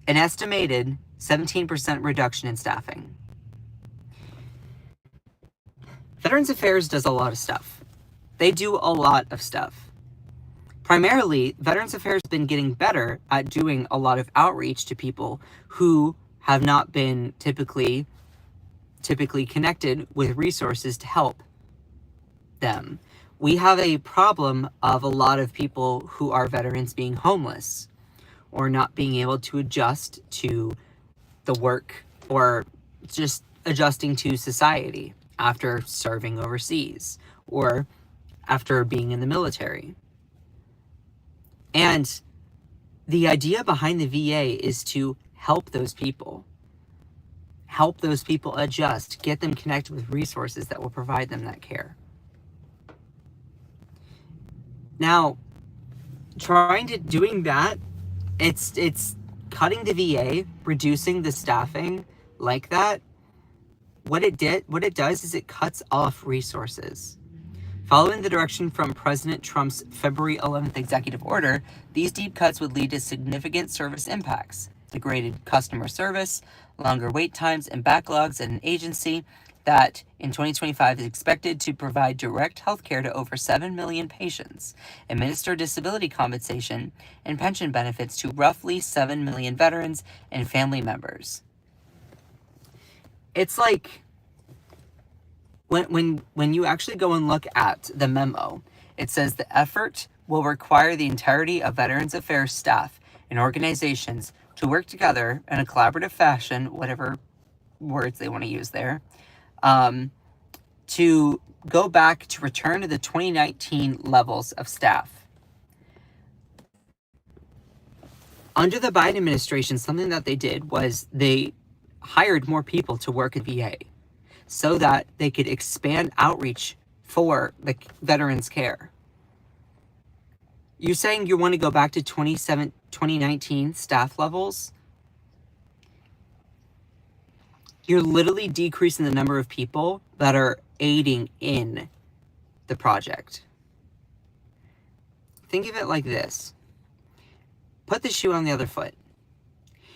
an estimated 17% reduction in staffing. Veterans Affairs does a lot of stuff. They do a lot of stuff. Primarily, Veterans Affairs has been getting better at doing a lot of outreach to people who have not been typically connected with resources to help them. We have a problem of a lot of people who are veterans being homeless or not being able to adjust to the work or just adjusting to society after serving overseas or after being in the military. And the idea behind the VA is to help those people adjust, get them connected with resources that will provide them that care. Now, doing that, it's cutting the VA, reducing the staffing like that. What it does is it cuts off resources. Following the direction from President Trump's February 11th executive order, these deep cuts would lead to significant service impacts, degraded customer service, longer wait times, and backlogs at an agency that in 2025 is expected to provide direct health care to over 7 million patients, administer disability compensation and pension benefits to roughly 7 million veterans and family members. It's like, when you actually go and look at the memo, it says the effort will require the entirety of Veterans Affairs staff and organizations to work together in a collaborative fashion, whatever words they want to use there, to go back to return to the 2019 levels of staff. Under the Biden administration, something that they did was they hired more people to work at VA so that they could expand outreach for the veterans care. You're saying you want to go back to 2019 staff levels? You're literally decreasing the number of people that are aiding in the project. Think of it like this. Put the shoe on the other foot.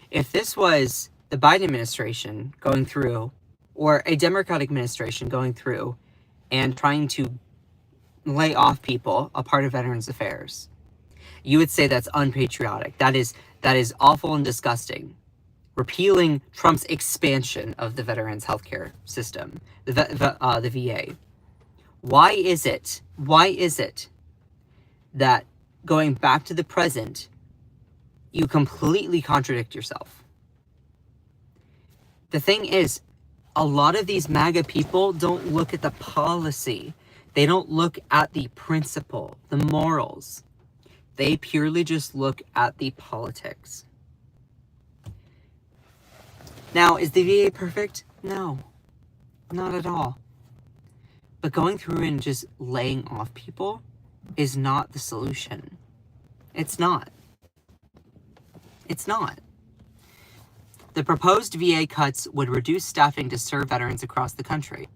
If this was the Biden administration going through, or a Democratic administration going through and trying to lay off people, a part of Veterans Affairs, you would say that's unpatriotic. That is awful and disgusting. Repealing Trump's expansion of the veterans healthcare system, the VA. Why is it that going back to the present, you completely contradict yourself? The thing is, a lot of these MAGA people don't look at the policy. They don't look at the principle, the morals. They purely just look at the politics. Now, is the VA perfect? No, not at all. But going through and just laying off people is not the solution. It's not. It's not. The proposed VA cuts would reduce staffing to serve veterans across the country.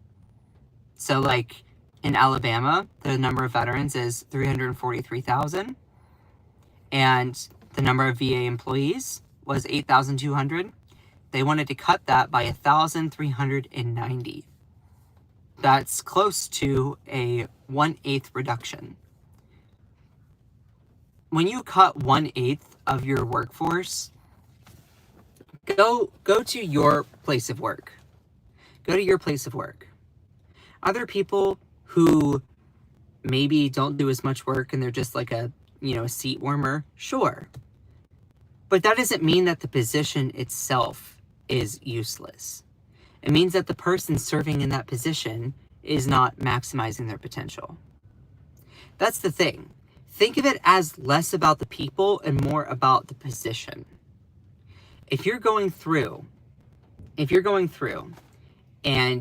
So like in Alabama, the number of veterans is 343,000, and the number of VA employees was 8,200. They wanted to cut that by 1,390. That's close to a 1/8 reduction. When you cut 1/8 of your workforce, go to your place of work. Go to your place of work. Other people who maybe don't do as much work and they're just like a seat warmer, sure. But that doesn't mean that the position itself is useless. It means that the person serving in that position is not maximizing their potential. That's the thing. Think of it as less about the people and more about the position. If you're going through and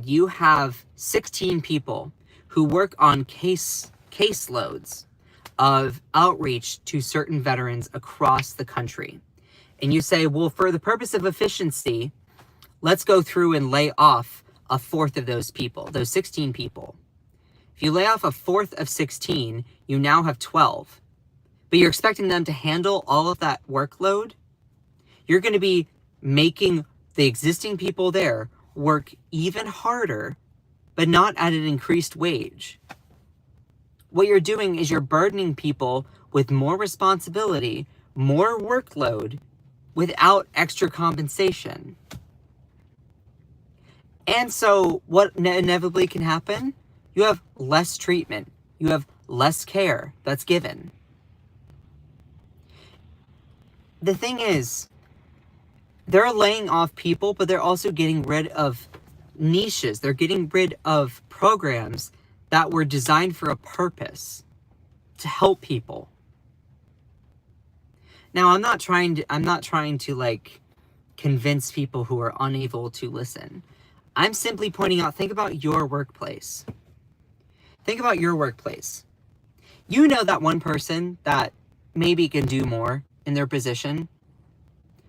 you have 16 people who work on caseloads of outreach to certain veterans across the country, and you say, well, for the purpose of efficiency, let's go through and lay off a fourth of those people, those 16 people. If you lay off a fourth of 16, you now have 12. But you're expecting them to handle all of that workload? You're going to be making the existing people there work even harder, but not at an increased wage. What you're doing is you're burdening people with more responsibility, more workload, without extra compensation. And so what inevitably can happen? You have less treatment. You have less care that's given. The thing is, they're laying off people, but they're also getting rid of niches. They're getting rid of programs that were designed for a purpose, to help people. Now, I'm not trying to like convince people who are unable to listen. I'm simply pointing out, think about your workplace. Think about your workplace. You know that one person that maybe can do more in their position,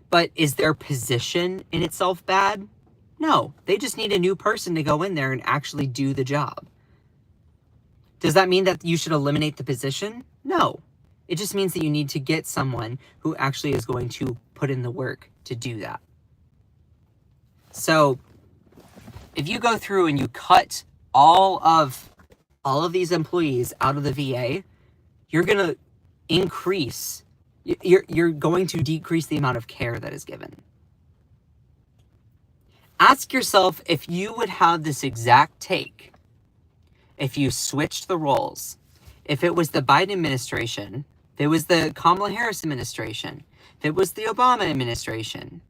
but is their position in itself bad? No, they just need a new person to go in there and actually do the job. Does that mean that you should eliminate the position? No. It just means that you need to get someone who actually is going to put in the work to do that. So, if you go through and you cut all of these employees out of the VA, you're going to increase, you're going to decrease the amount of care that is given. Ask yourself if you would have this exact take if you switched the roles. If it was the Biden administration, if it was the Kamala Harris administration, if it was the Obama administration,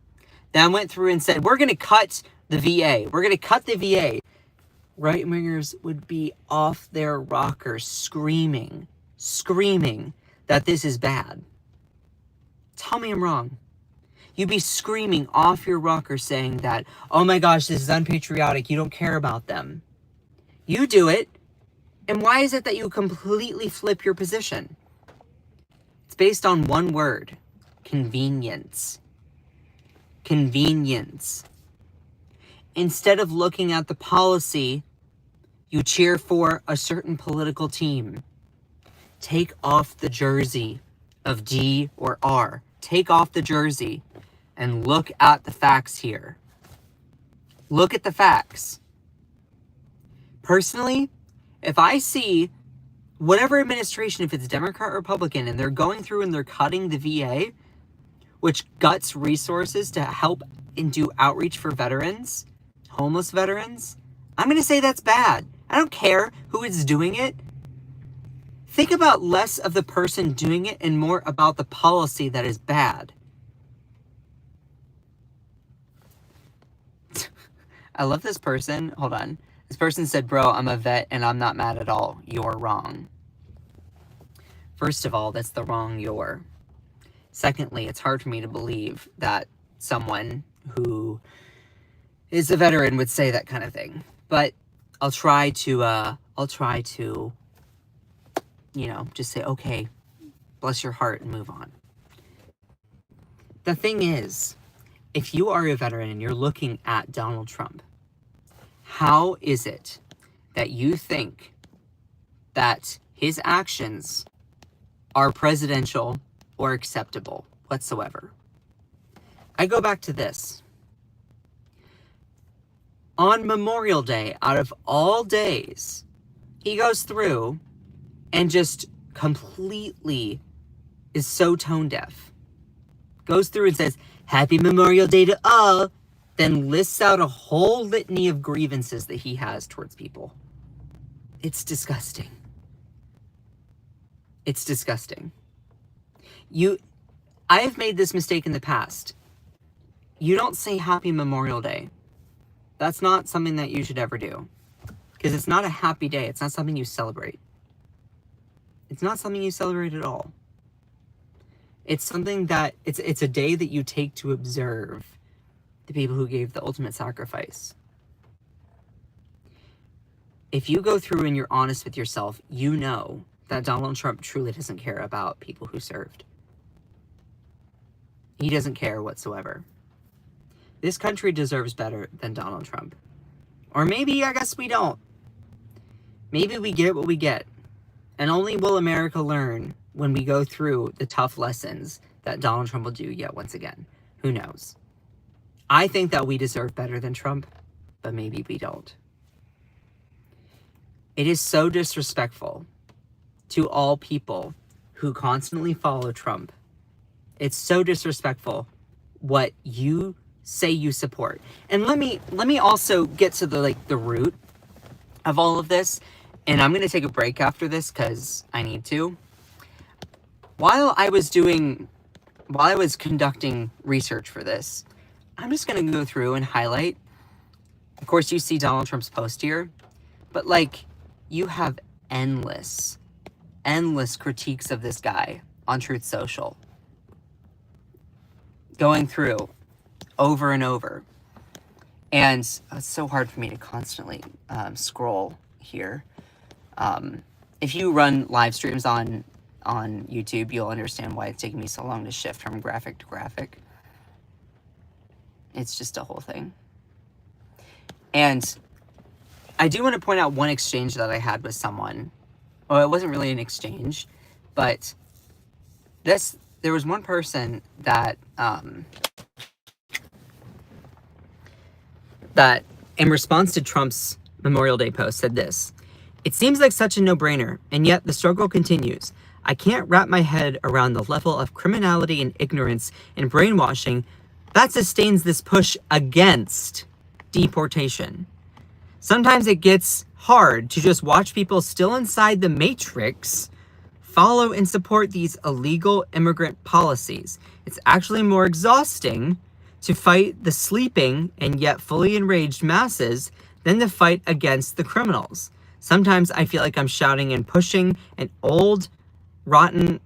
that went through and said, we're going to cut the VA. We're going to cut the VA. Right-wingers would be off their rockers screaming that this is bad. Tell me I'm wrong. You'd be screaming off your rocker saying that, oh my gosh, this is unpatriotic. You don't care about them. You do it. And why is it that you completely flip your position? It's based on one word: convenience. Convenience. Instead of looking at the policy, you cheer for a certain political team. Take off the jersey of D or R. Take off the jersey and look at the facts here. Look at the facts. Personally, if I see whatever administration, if it's Democrat or Republican, and they're going through and they're cutting the VA, which guts resources to help and do outreach for veterans, homeless veterans, I'm going to say that's bad. I don't care who is doing it. Think about less of the person doing it and more about the policy that is bad. I love this person. Hold on. This person said, bro, I'm a vet and I'm not mad at all. You're wrong. First of all, that's the wrong you're. Secondly, it's hard for me to believe that someone who is a veteran would say that kind of thing. But I'll try to, just say, okay, bless your heart and move on. The thing is, if you are a veteran and you're looking at Donald Trump, how is it that you think that his actions are presidential or acceptable whatsoever? I go back to this. On Memorial Day, out of all days, he goes through and just completely is so tone deaf. Goes through and says, Happy Memorial Day to all, then lists out a whole litany of grievances that he has towards people. It's disgusting. It's disgusting. I have made this mistake in the past. You don't say Happy Memorial Day. That's not something that you should ever do. Because it's not a happy day. It's not something you celebrate. It's not something you celebrate at all. It's something that, it's a day that you take to observe the people who gave the ultimate sacrifice. If you go through and you're honest with yourself, you know that Donald Trump truly doesn't care about people who served. He doesn't care whatsoever. This country deserves better than Donald Trump. Or maybe, I guess we don't. Maybe we get what we get. And only will America learn when we go through the tough lessons that Donald Trump will do yet once again. Who knows? I think that we deserve better than Trump, but maybe we don't. It is so disrespectful to all people who constantly follow Trump. It's so disrespectful what you say you support. And let me also get to the root of all of this. And I'm going to take a break after this because I need to. While I was conducting research for this, I'm just going to go through and highlight. Of course, you see Donald Trump's post here, but like, you have endless critiques of this guy on Truth Social, going through over and over. And it's so hard for me to constantly scroll here. If you run live streams on YouTube, you'll understand why it's taking me so long to shift from graphic to graphic. It's just a whole thing. And I do want to point out one exchange that I had with someone. Well, it wasn't really an exchange, but there was one person that that in response to Trump's Memorial Day post said this: "It seems like such a no-brainer, and yet the struggle continues. I can't wrap my head around the level of criminality and ignorance and brainwashing that sustains this push against deportation. Sometimes it gets hard to just watch people still inside the matrix follow and support these illegal immigrant policies. It's actually more exhausting to fight the sleeping and yet fully enraged masses than the fight against the criminals. Sometimes I feel like I'm shouting and pushing at old rotten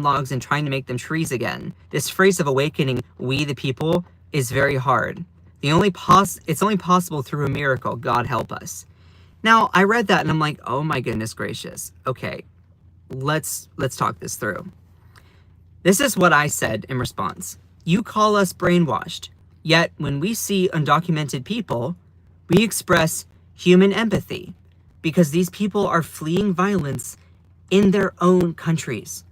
logs and trying to make them trees again. This phrase of awakening we the people is very hard. It's only possible through a miracle. God help us." Now, I read that and I'm like, oh my goodness gracious. Okay, let's talk this through. This is what I said in response. "You call us brainwashed, yet when we see undocumented people, we express human empathy because these people are fleeing violence in their own countries,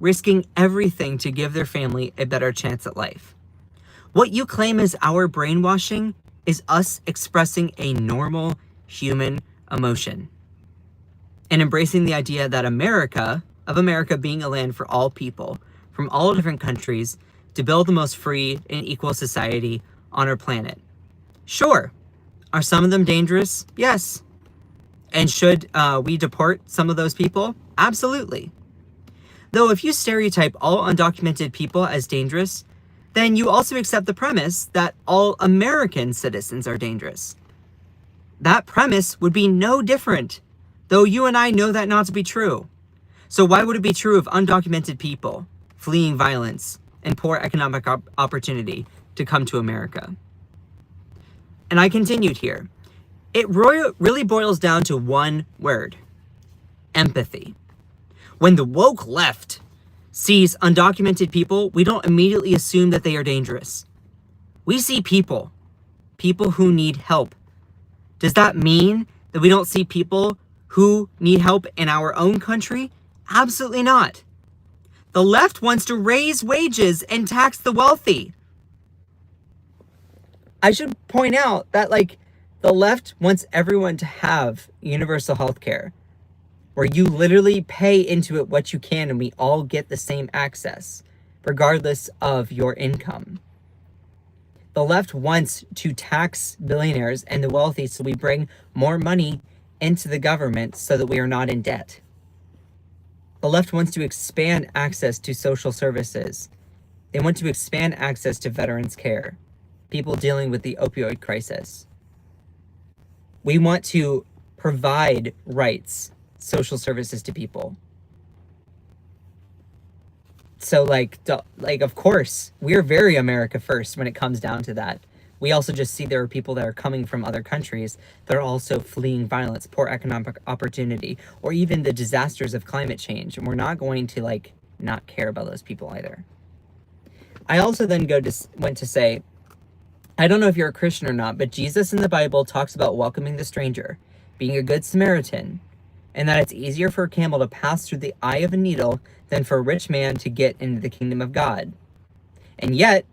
risking everything to give their family a better chance at life. What you claim is our brainwashing is us expressing a normal human emotion and embracing the idea that America being a land for all people from all different countries to build the most free and equal society on our planet. Sure, are some of them dangerous? Yes. And should we deport some of those people? Absolutely. Though if you stereotype all undocumented people as dangerous, then you also accept the premise that all American citizens are dangerous. That premise would be no different, though you and I know that not to be true. So why would it be true of undocumented people fleeing violence and poor economic opportunity to come to America?" And I continued here. It really boils down to one word: empathy. When the woke left sees undocumented people, we don't immediately assume that they are dangerous. We see people who need help. Does that mean that we don't see people who need help in our own country? Absolutely not. The left wants to raise wages and tax the wealthy. I should point out that the left wants everyone to have universal health care, where you literally pay into it what you can and we all get the same access, regardless of your income. The left wants to tax billionaires and the wealthy so we bring more money into the government so that we are not in debt. The left wants to expand access to social services. They want to expand access to veterans care, people dealing with the opioid crisis. We want to provide rights, social services to people. So of course, we're very America first when it comes down to that. We also just see there are people that are coming from other countries that are also fleeing violence, poor economic opportunity, or even the disasters of climate change. And we're not going to not care about those people either. I also then went to say, I don't know if you're a Christian or not, but Jesus in the Bible talks about welcoming the stranger, being a good Samaritan, and that it's easier for a camel to pass through the eye of a needle than for a rich man to get into the kingdom of God. And yet,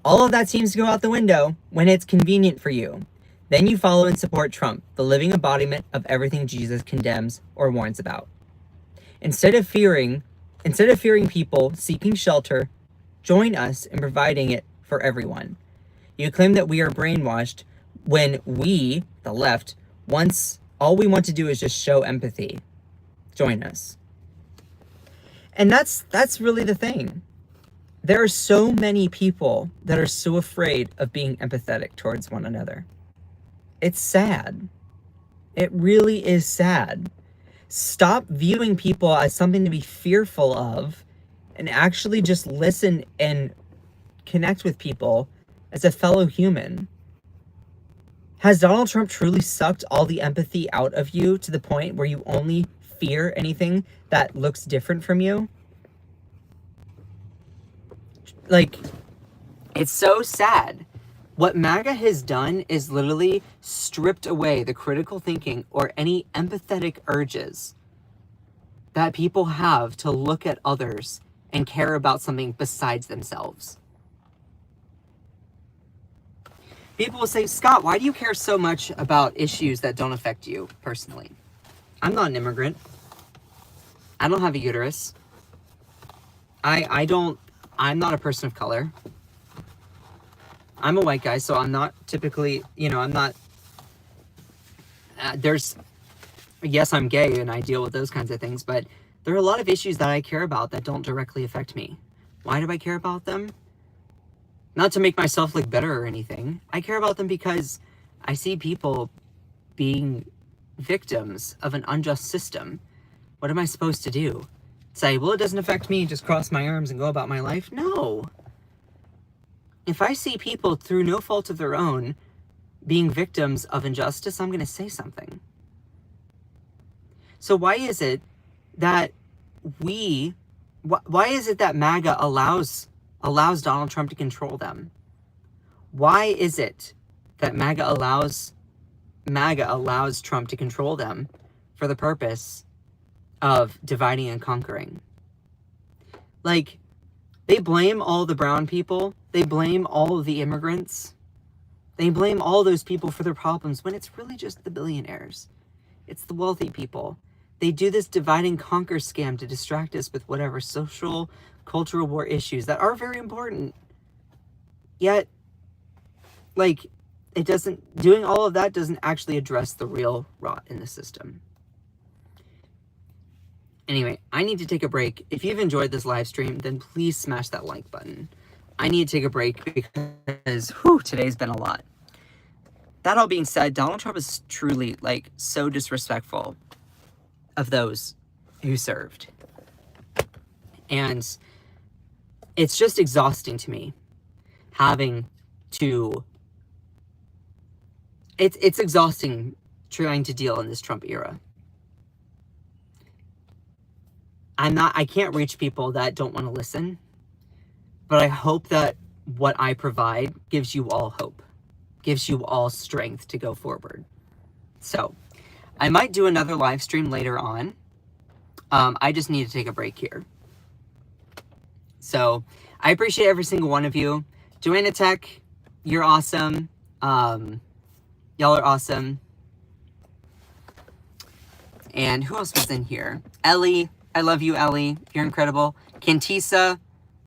all of that seems to go out the window when it's convenient for you. Then you follow and support Trump, the living embodiment of everything Jesus condemns or warns about. Instead of fearing people seeking shelter, join us in providing it for everyone. You claim that we are brainwashed when we, the left, all we want to do is just show empathy. Join us. And that's really the thing. There are so many people that are so afraid of being empathetic towards one another. It's sad. It really is sad. Stop viewing people as something to be fearful of and actually just listen and connect with people as a fellow human. Has Donald Trump truly sucked all the empathy out of you to the point where you only fear anything that looks different from you? Like, it's so sad. What MAGA has done is literally stripped away the critical thinking or any empathetic urges that people have to look at others and care about something besides themselves. People will say, Scott, why do you care so much about issues that don't affect you personally? I'm not an immigrant. I don't have a uterus. I'm not a person of color. I'm a white guy, so I'm not typically, I'm not, yes, I'm gay and I deal with those kinds of things, but there are a lot of issues that I care about that don't directly affect me. Why do I care about them? Not to make myself look better or anything. I care about them because I see people being victims of an unjust system. What am I supposed to do? Say, well, it doesn't affect me, just cross my arms and go about my life? No. If I see people through no fault of their own being victims of injustice, I'm going to say something. So why is it that MAGA allows Donald Trump to control them? Why is it that MAGA allows Trump to control them for the purpose of dividing and conquering? Like, they blame all the brown people. They blame all of the immigrants. They blame all those people for their problems when it's really just the billionaires. It's the wealthy people. They do this divide and conquer scam to distract us with whatever social, cultural war issues that are very important. Yet, doing all of that doesn't actually address the real rot in the system. Anyway, I need to take a break. If you've enjoyed this live stream, then please smash that like button. I need to take a break because, today's been a lot. That all being said, Donald Trump is truly, so disrespectful of those who served. And it's just exhausting to me it's exhausting trying to deal in this Trump era. I can't reach people that don't want to listen, but I hope that what I provide gives you all hope, gives you all strength to go forward. So I might do another live stream later on. I just need to take a break here. So I appreciate every single one of you. Joanna Tech, you're awesome. Y'all are awesome. And who else was in here? Ellie, I love you, Ellie. You're incredible. Kantisa,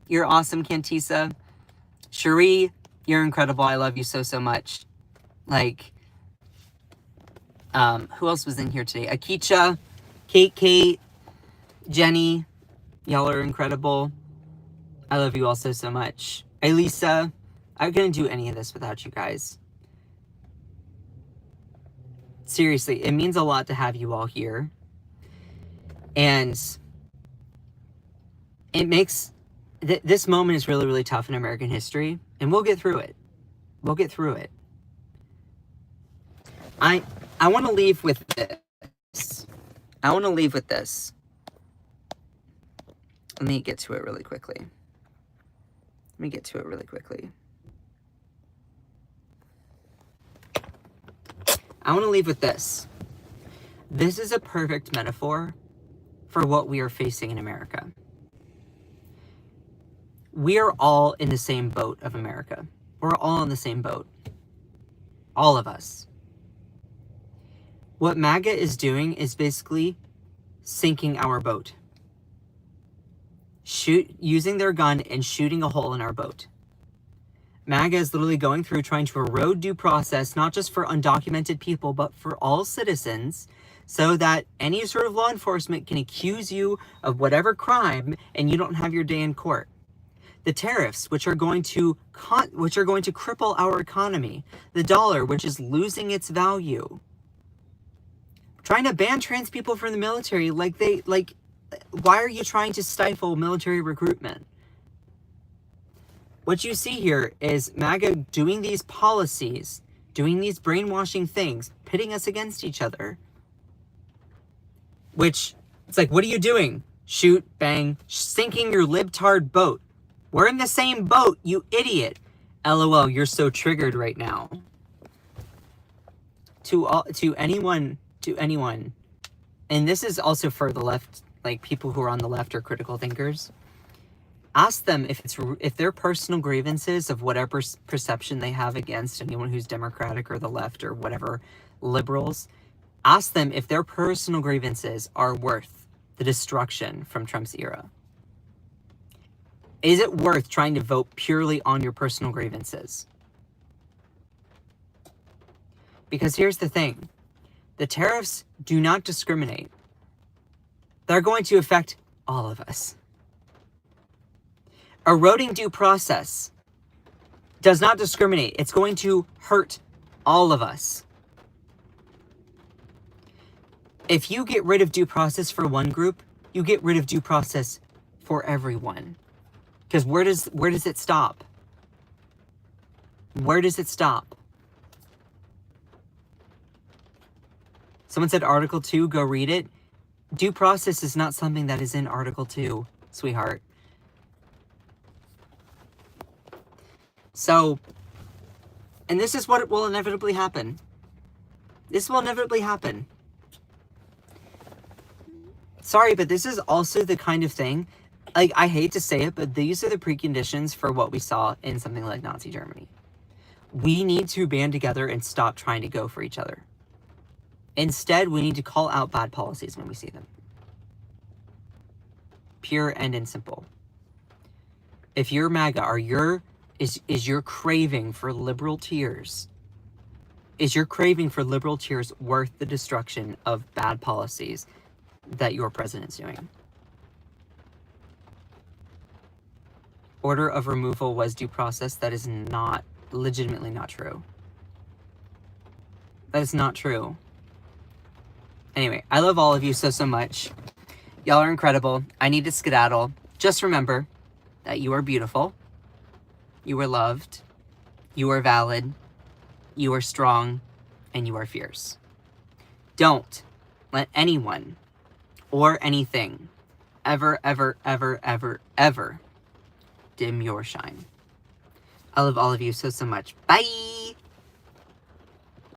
you're awesome, Kantisa. Cherie, you're incredible. I love you so, so much. Who else was in here today? Akicha, Kate, Jenny, y'all are incredible. I love you all so, so much. Elisa, I couldn't do any of this without you guys. Seriously, it means a lot to have you all here. And it makes... this moment is really, really tough in American history. And we'll get through it. We'll get through it. I want to leave with this. Let me get to it really quickly. I want to leave with this. This is a perfect metaphor for what we are facing in America. We are all in the same boat of America. We're all in the same boat. All of us. What MAGA is doing is basically sinking our boat. Using their gun and shooting a hole in our boat. MAGA is literally going through trying to erode due process, not just for undocumented people, but for all citizens, so that any sort of law enforcement can accuse you of whatever crime and you don't have your day in court. The tariffs, which are going to cripple our economy. The dollar, which is losing its value. Trying to ban trans people from the military, why are you trying to stifle military recruitment? What you see here is MAGA doing these policies, doing these brainwashing things, pitting us against each other. Which, it's like, what are you doing? Shoot, bang, sinking your libtard boat. We're in the same boat, you idiot. LOL, you're so triggered right now. To anyone, and this is also for the left, like people who are on the left or critical thinkers. Ask them if their personal grievances of whatever perception they have against anyone who's Democratic or the left or whatever, liberals, ask them if their personal grievances are worth the destruction from Trump's era. Is it worth trying to vote purely on your personal grievances? Because here's the thing. The tariffs do not discriminate. They're going to affect all of us. Eroding due process does not discriminate. It's going to hurt all of us. If you get rid of due process for one group, you get rid of due process for everyone. Because where does it stop? Where does it stop? Someone said Article 2, go read it. Due process is not something that is in Article 2, sweetheart. So, and this is what will inevitably happen. This will inevitably happen. Sorry, but this is also the kind of thing, like, I hate to say it, but these are the preconditions for what we saw in something like Nazi Germany. We need to band together and stop trying to go for each other. Instead, we need to call out bad policies when we see them. Pure and simple. If you're MAGA, is your craving for liberal tears, worth the destruction of bad policies that your president's doing? Order of removal was due process. That is legitimately not true. That is not true. Anyway, I love all of you so much. Y'all are incredible. I need to skedaddle. Just remember that you are beautiful. You are loved. You are valid. You are strong. And you are fierce. Don't let anyone or anything ever dim your shine. I love all of you so much. Bye!